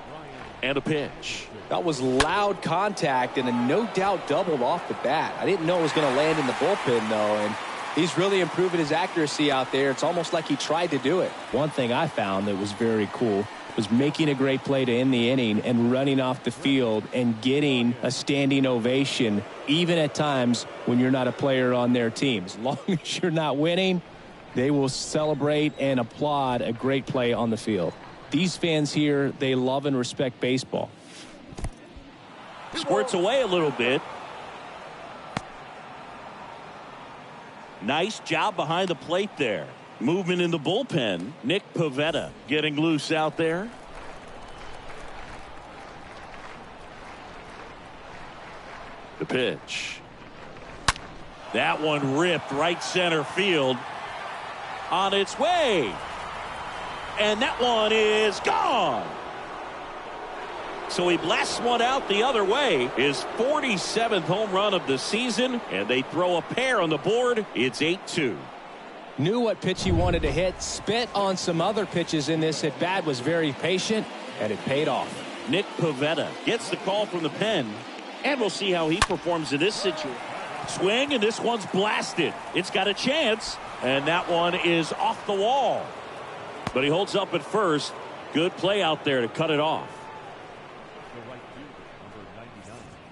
And a pitch. That was loud contact and a no doubt double off the bat. I didn't know it was going to land in the bullpen though, and he's really improving his accuracy out there. It's almost like he tried to do it. One thing I found that was very cool was making a great play to end the inning and running off the field and getting a standing ovation even at times when you're not a player on their team. As long as you're not winning, they will celebrate and applaud a great play on the field. These fans here, they love and respect baseball. Squirts away a little bit. Nice job behind the plate there. Movement in the bullpen. Nick Pivetta getting loose out there. The pitch. That one ripped right center field. On its way. And that one is gone. So he blasts one out the other way. His 47th home run of the season. And they throw a pair on the board. It's 8-2. Knew what pitch he wanted to hit. Spent on some other pitches in this at bat. Was very patient. And it paid off. Nick Pivetta gets the call from the pen. And we'll see how he performs in this situation. Swing, and this one's blasted. It's got a chance. And that one is off the wall. But he holds up at first. Good play out there to cut it off.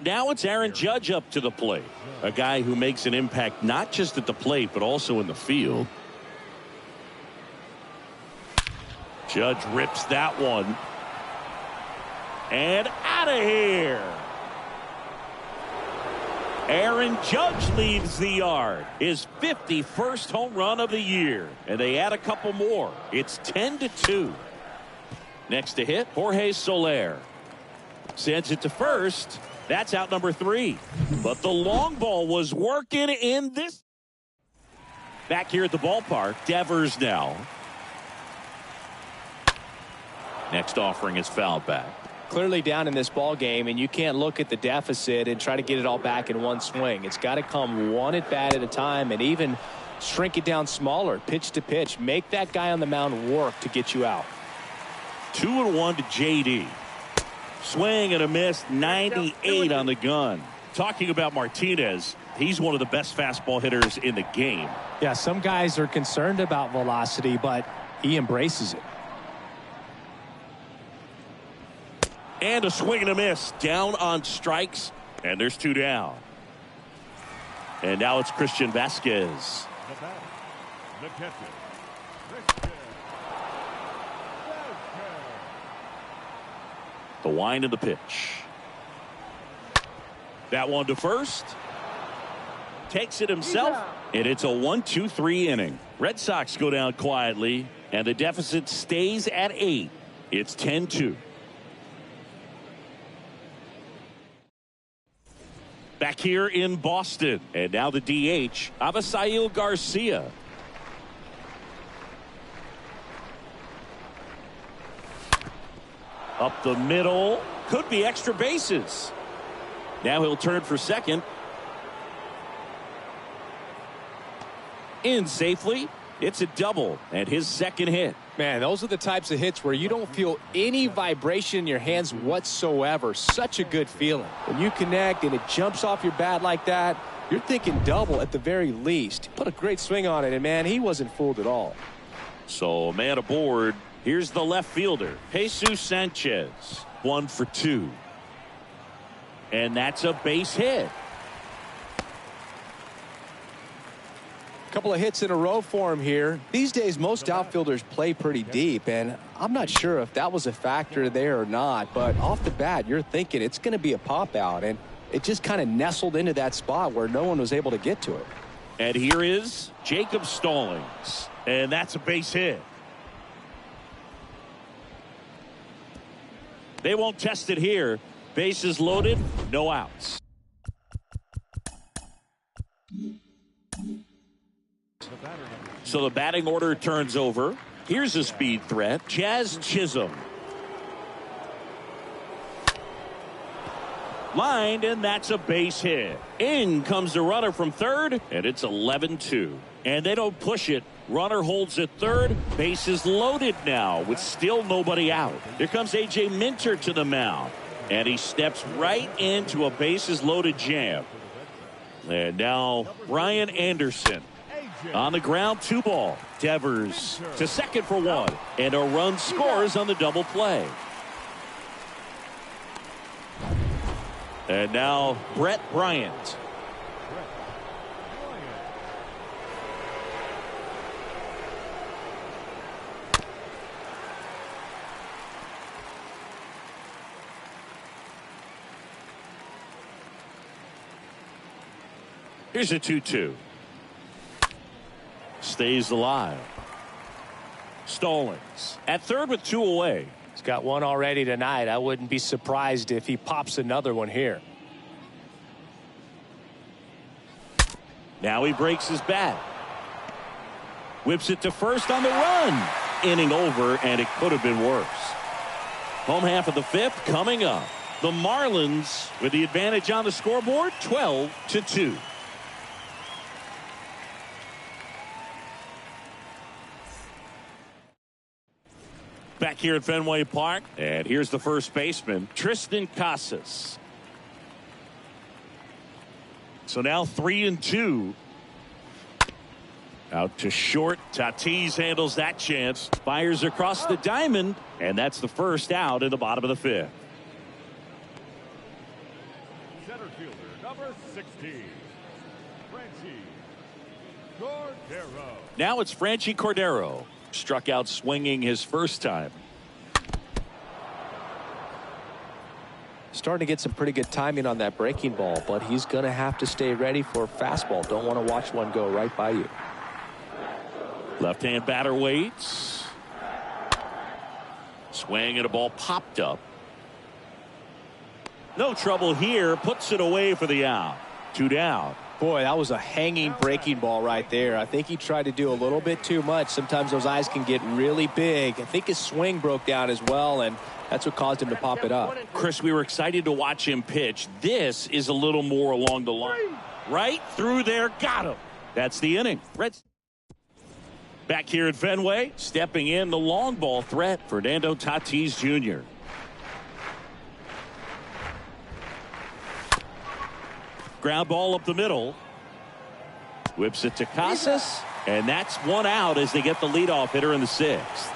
Now it's Aaron Judge up to the plate. A guy who makes an impact not just at the plate, but also in the field. Judge rips that one. And out of here. Aaron Judge leads the yard. His 51st home run of the year. And they add a couple more. It's 10-2. Next to hit, Jorge Soler. Sends it to first. That's out number 3. But the long ball was working in this. Back here at the ballpark, Devers now. Next offering is fouled back. Clearly down in this ball game, and you can't look at the deficit and try to get it all back in one swing. It's got to come one at bat at a time, and even shrink it down smaller, pitch to pitch. Make that guy on the mound work to get you out. 2-1 to JD. Swing and a miss, 98 on the gun. Talking about Martinez, he's one of the best fastball hitters in the game. Yeah, some guys are concerned about velocity, but he embraces it. And a swing and a miss, down on strikes, and there's 2 down. And now it's Christian Vasquez. The batter, the catcher, Christian Vasquez. The wind of the pitch. That one to first. Takes it himself, and it's a 1-2-3 inning. Red Sox go down quietly, and the deficit stays at 8. It's 10-2. Back here in Boston, and now the DH, Avisail Garcia. Up the middle, could be extra bases. Now he'll turn for second. In safely, it's a double, and his second hit. Man, those are the types of hits where you don't feel any vibration in your hands whatsoever. Such a good feeling. When you connect and it jumps off your bat like that, you're thinking double at the very least. Put a great swing on it, and man, he wasn't fooled at all. So, man aboard. Here's the left fielder, Jesus Sanchez. 1 for 2. And that's a base hit. Couple of hits in a row for him here. These days, most outfielders play pretty deep, and I'm not sure if that was a factor there or not, but off the bat, you're thinking it's going to be a pop out, and it just kind of nestled into that spot where no one was able to get to it. And here is Jacob Stallings, and that's a base hit. They won't test it here. Bases loaded, no outs. So the batting order turns over. Here's a speed threat, Jazz Chisholm. Lined, and that's a base hit. In comes the runner from third, and it's 11-2. And they don't push it. Runner holds at third. Bases loaded now with still nobody out. Here comes A.J. Minter to the mound. And he steps right into a bases loaded jam. And now Brian Anderson. On the ground, 2 ball. Devers to second for 1. And a run scores on the double play. And now Brett Bryant. Here's a 2-2. Stays alive. Stallings at third with 2 away. He's got 1 already tonight. I wouldn't be surprised if he pops another one here. Now he breaks his bat. Whips it to first on the run. Inning over, and it could have been worse. Home half of the 5th coming up. The Marlins with the advantage on the scoreboard, 12-2. Back here at Fenway Park, and here's the first baseman, Tristan Casas. So now 3-2. Out to short. Tatis handles that chance. Fires across the diamond, and that's the first out in the bottom of the 5th. Center fielder, number 16, Franchi Cordero. Now it's Franchi Cordero. Struck out swinging his first time. Starting to get some pretty good timing on that breaking ball, but he's going to have to stay ready for a fastball. Don't want to watch one go right by you. Left-hand batter waits. Swing and a ball popped up. No trouble here. Puts it away for the out. 2 down. Boy, that was a hanging breaking ball right there. I think he tried to do a little bit too much. Sometimes those eyes can get really big. I think his swing broke down as well, and that's what caused him to pop it up. Chris, we were excited to watch him pitch. This is a little more along the line. Right through there. Got him. That's the inning. Reds back here at Fenway. Stepping in the long ball threat, Fernando Tatis Jr. Ground ball up the middle. Whips it to Casas. And that's 1 out as they get the leadoff hitter in the 6th.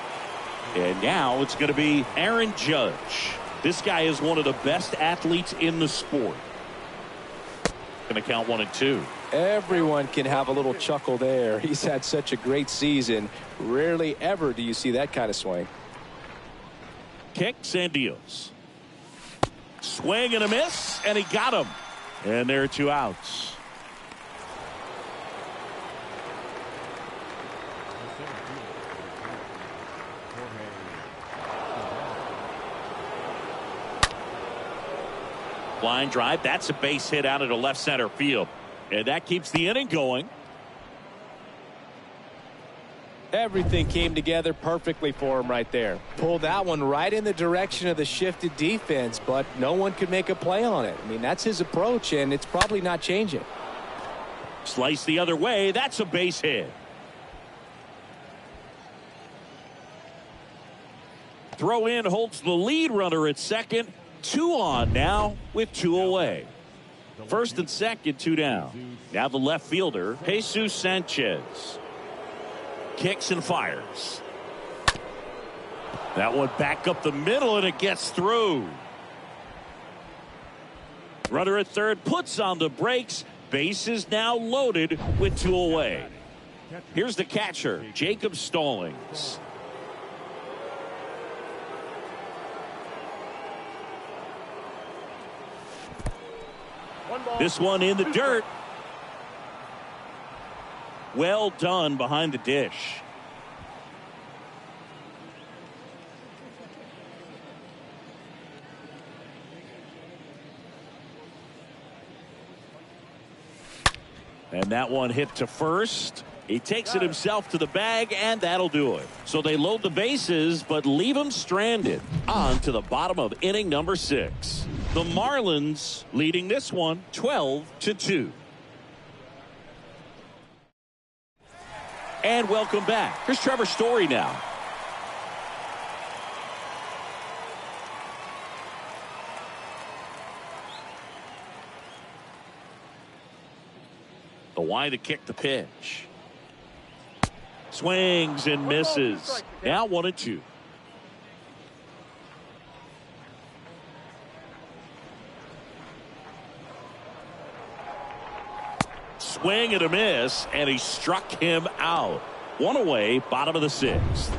And now it's going to be Aaron Judge. This guy is one of the best athletes in the sport. Going to count 1 and 2. Everyone can have a little chuckle there. He's had such a great season. Rarely ever do you see that kind of swing. Kicks and deals. Swing and a miss, and he got him. And there are 2 outs. Line drive. That's a base hit out into left center field. And that keeps the inning going. Everything came together perfectly for him right there. Pulled that one right in the direction of the shifted defense, but no one could make a play on it. I mean, that's his approach, and it's probably not changing. Slice the other way. That's a base hit. Throw in holds the lead runner at second. 2 on now with 2 away. First and second, 2 down. Now the left fielder, Jesus Sanchez. Kicks and fires. That one back up the middle, and it gets through. Runner at third puts on the brakes. Bases now loaded with 2 away. Here's the catcher, Jacob Stallings. This one in the dirt. Well done behind the dish. And that one hit to first. He takes it himself to the bag, and that'll do it. So they load the bases, but leave him stranded. On to the bottom of inning number 6. The Marlins leading this one 12-2. And welcome back. Here's Trevor Story now. The wide to kick the pitch. Swings and misses. Now 1 and 2. Swing and a miss, and he struck him out. 1 away, bottom of the 6th.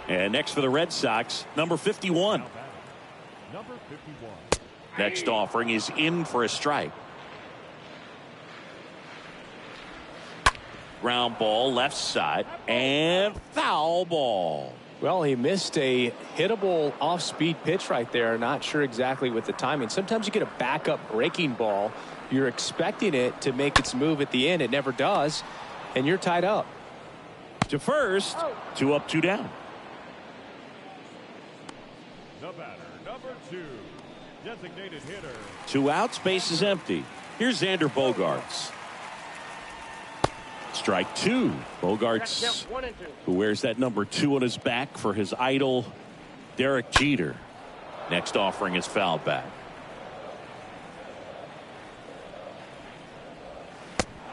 And next for the Red Sox, number 51. Number 51. Next offering is in for a strike. Ground ball left side, and foul ball. Well, he missed a hittable off-speed pitch right there. Not sure exactly with the timing. Sometimes you get a backup breaking ball. You're expecting it to make its move at the end. It never does, and you're tied up. To first, 2 up, 2 down. The batter, number 2. Designated hitter. 2 outs, base is empty. Here's Xander Bogaerts. Strike 2. Bogaerts, who wears that number 2 on his back for his idol, Derek Jeter. Next offering is fouled back.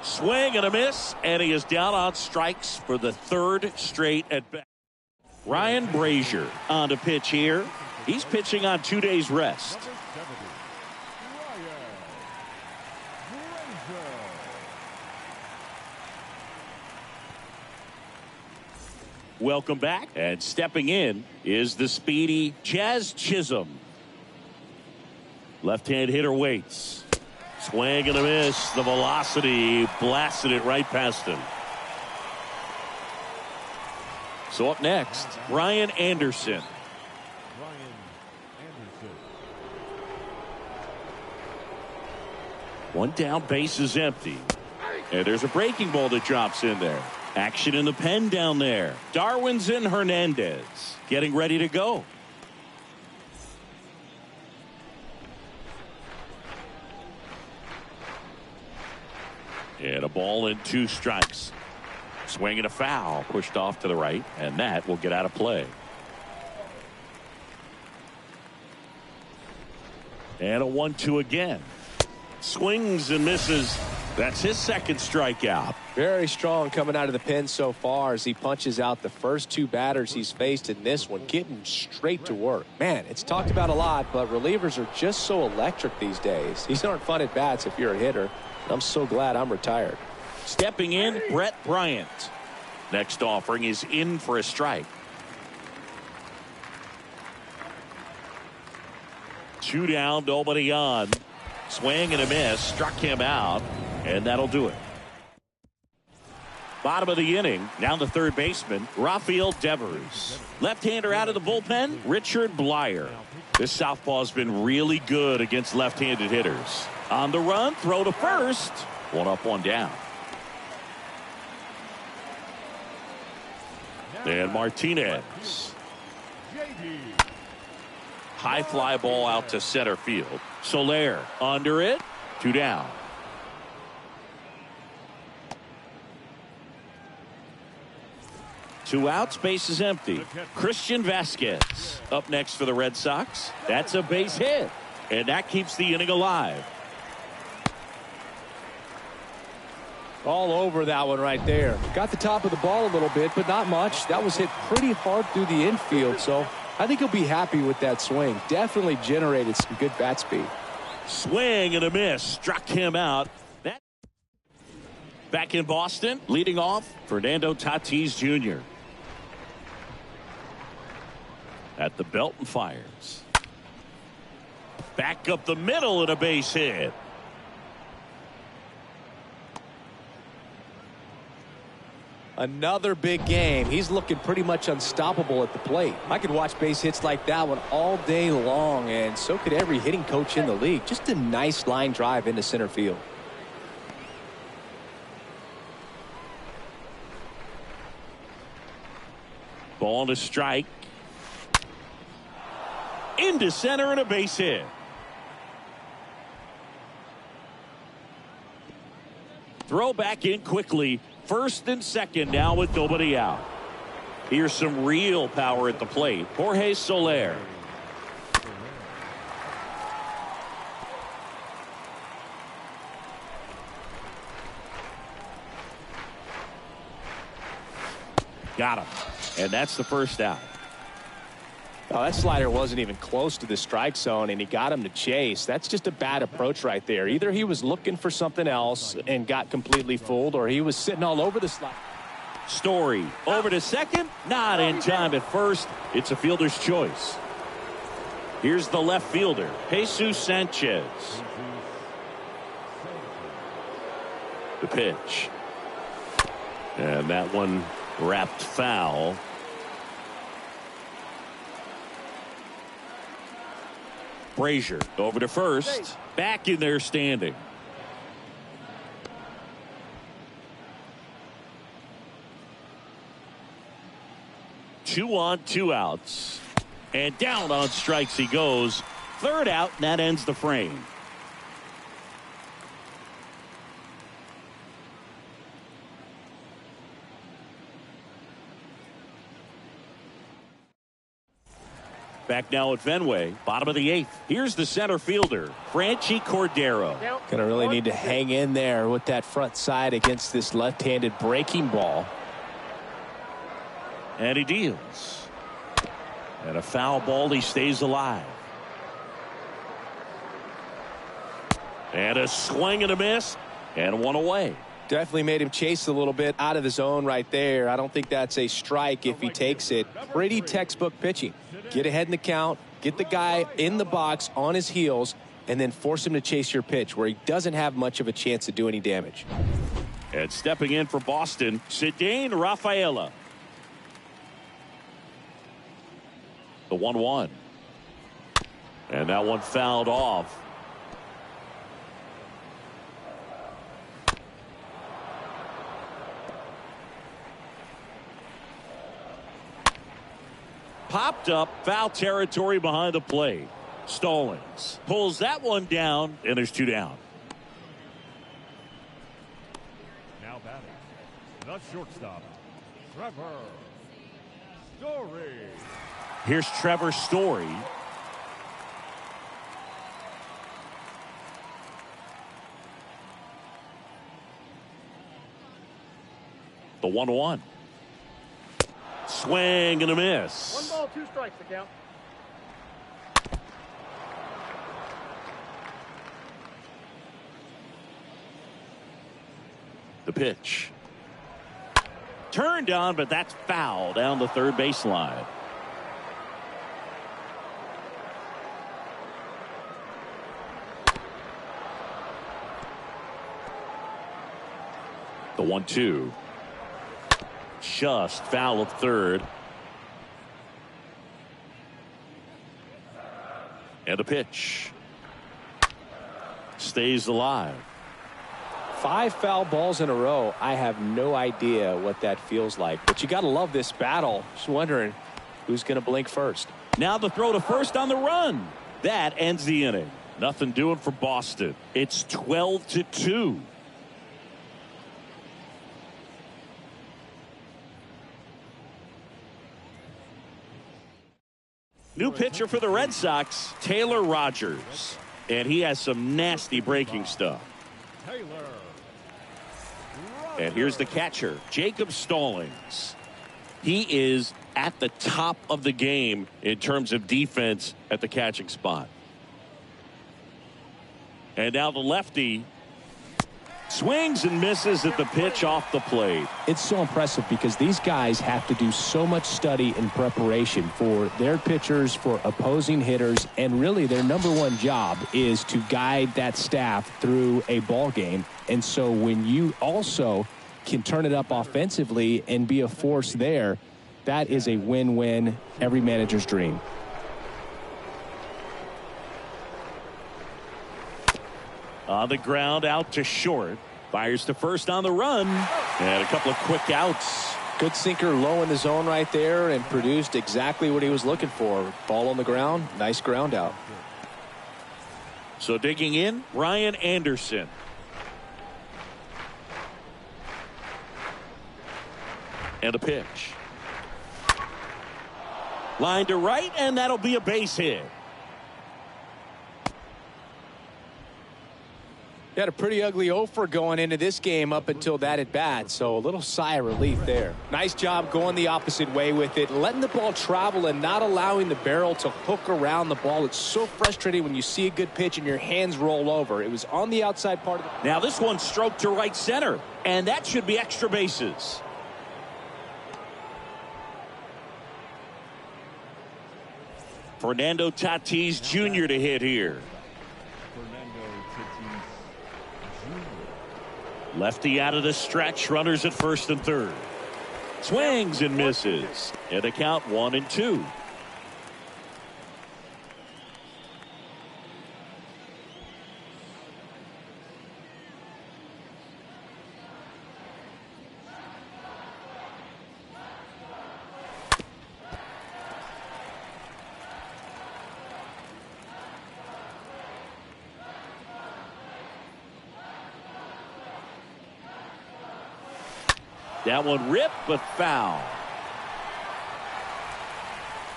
Swing and a miss, and he is down on strikes for the 3rd straight at bat. Ryan Brazier on to pitch here. He's pitching on 2 days rest. Number 70. Ryan Brazier. Welcome back. And stepping in is the speedy Jazz Chisholm. Left-hand hitter waits. Swing and a miss. The velocity blasted it right past him. So up next, Brian Anderson. One down, base is empty. And there's a breaking ball that drops in there. Action in the pen down there. Darwinzon Hernandez getting ready to go. And a ball and 2 strikes. Swing and a foul, pushed off to the right, and that will get out of play. And a 1-2 again. Swings and misses. That's his second strikeout. Very strong coming out of the pen so far as he punches out the first 2 batters he's faced in this one, getting straight to work. Man, it's talked about a lot, but relievers are just so electric these days. These aren't fun at bats if you're a hitter. I'm so glad I'm retired. Stepping in, Brett Bryant. Next offering is in for a strike. 2 down, nobody on. Swing and a miss, struck him out, and that'll do it. Bottom of the inning, now the third baseman, Rafael Devers. Left-hander out of the bullpen, Richard Blyer. This southpaw's been really good against left-handed hitters. On the run, throw to first. 1 up, 1 down. And Martinez. High fly ball out to center field. Soler under it. 2 down. Two outs, base is empty. Christian Vasquez up next for the Red Sox. That's a base hit. And that keeps the inning alive. All over that one right there. Got the top of the ball a little bit, but not much. That was hit pretty hard through the infield, so I think he'll be happy with that swing. Definitely generated some good bat speed. Swing and a miss. Struck him out. Back in Boston, leading off, Fernando Tatis Jr. At the belt and fires. Back up the middle and a base hit. Another big game. He's looking pretty much unstoppable at the plate. I could watch base hits like that one all day long, and so could every hitting coach in the league. Just a nice line drive into center field. Ball to strike. Into center and a base hit. Throw back in quickly. First and second now with nobody out. Here's some real power at the plate. Jorge Soler. Got him. And that's the first out. Oh, that slider wasn't even close to the strike zone, and he got him to chase. That's just a bad approach right there. Either he was looking for something else and got completely fooled, or he was sitting all over the slide. Story over to second. Not in time at first. It's a fielder's choice. Here's the left fielder, Jesus Sanchez. The pitch. And that one wrapped foul. Frazier over to first. Back in there standing. Two on, 2 outs. And down on strikes he goes. Third out, and that ends the frame. Back now at Fenway, bottom of the 8th. Here's the center fielder, Franchi Cordero. Gonna really need to hang in there with that front side against this left-handed breaking ball. And he deals. And a foul ball, he stays alive. And a swing and a miss, and one away. Definitely made him chase a little bit out of the zone right there. I don't think that's a strike if he takes it. Pretty textbook pitching. Get ahead in the count, get the guy in the box on his heels, and then force him to chase your pitch where he doesn't have much of a chance to do any damage. And stepping in for Boston, Cedane Rafaela. The 1-1. And that one fouled off. Popped up, foul territory behind the plate. Stallings pulls that one down, and there's 2 down. Now batting, the shortstop, Trevor Story. Here's Trevor Story. The 1-1. Swing and a miss. 1 ball, 2 strikes to count. The pitch. Turned on, but that's foul down the third baseline. The 1-2. Just foul of third. And a pitch. Stays alive. 5 foul balls in a row. I have no idea what that feels like, but you got to love this battle. Just wondering who's going to blink first. Now the throw to first on the run. That ends the inning. Nothing doing for Boston. It's 12-2. New pitcher for the Red Sox, Taylor Rogers. And he has some nasty breaking stuff. Taylor. And here's the catcher, Jacob Stallings. He is at the top of the game in terms of defense at the catching spot. And now the lefty swings and misses at the pitch off the plate. It's so impressive because these guys have to do so much study and preparation for their pitchers, for opposing hitters, and really their #1 job is to guide that staff through a ball game. And so when you also can turn it up offensively and be a force there, that is a win-win, every manager's dream. On the ground, out to short. Fires to first on the run. And a couple of quick outs. Good sinker low in the zone right there and produced exactly what he was looking for. Ball on the ground, nice ground out. So digging in, Ryan Anderson. And a pitch. Line to right, and that'll be a base hit. He had a pretty ugly offer going into this game up until that at bat, so a little sigh of relief there. Nice job going the opposite way with it, letting the ball travel and not allowing the barrel to hook around the ball. It's so frustrating when you see a good pitch and your hands roll over. It was on the outside part of the... Now this one stroked to right center, and that should be extra bases. Fernando Tatis Jr. to hit here. Lefty out of the stretch, runners at first and third. Swings and misses. And a count 1-2. That one ripped, but foul.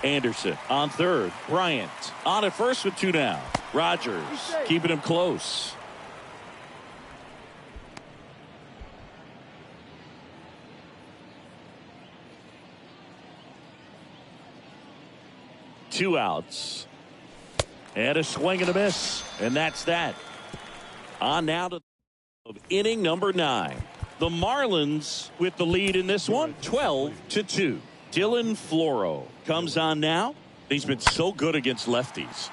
Anderson on third. Bryant on at first with 2 down. Rogers keeping him close. Two outs. And a swing and a miss. And that's that. On now to inning number 9. The Marlins with the lead in this one, 12-2. Dylan Floro comes on now. He's been so good against lefties.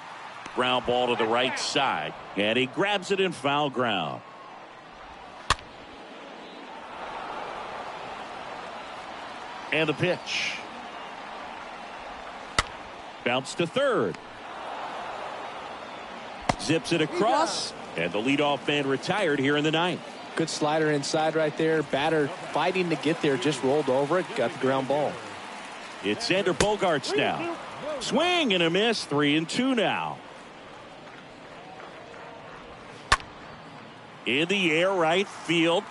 Ground ball to the right side, and he grabs it in foul ground. And the pitch. Bounce to third. Zips it across, and the leadoff man retired here in the ninth. Good slider inside right there. Batter fighting to get there, just rolled over it, got the ground ball. It's Xander Bogaerts now. Swing and a miss, 3-2 now. In the air, right field.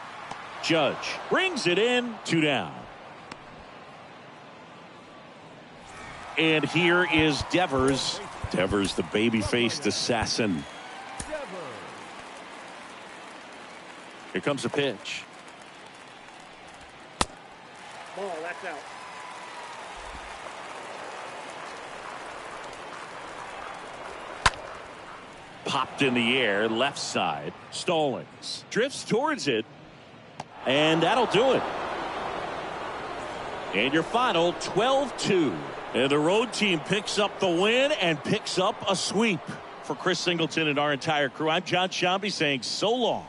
Judge brings it in, 2 down. And here is Devers. Devers, the baby-faced assassin. Here comes a pitch. Ball, that's out. Popped in the air, left side. Stallings drifts towards it, and that'll do it. And your final, 12-2. And the road team picks up the win and picks up a sweep. For Chris Singleton and our entire crew, I'm John Shambi saying so long.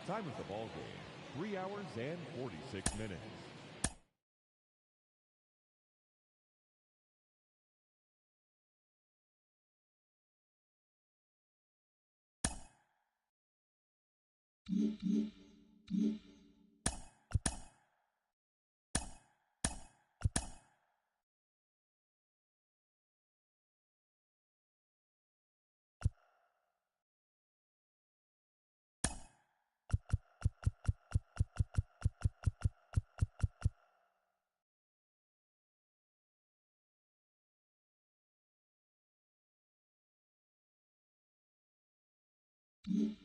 Time of the ball game, 3 hours and 46 minutes. Mm-hmm.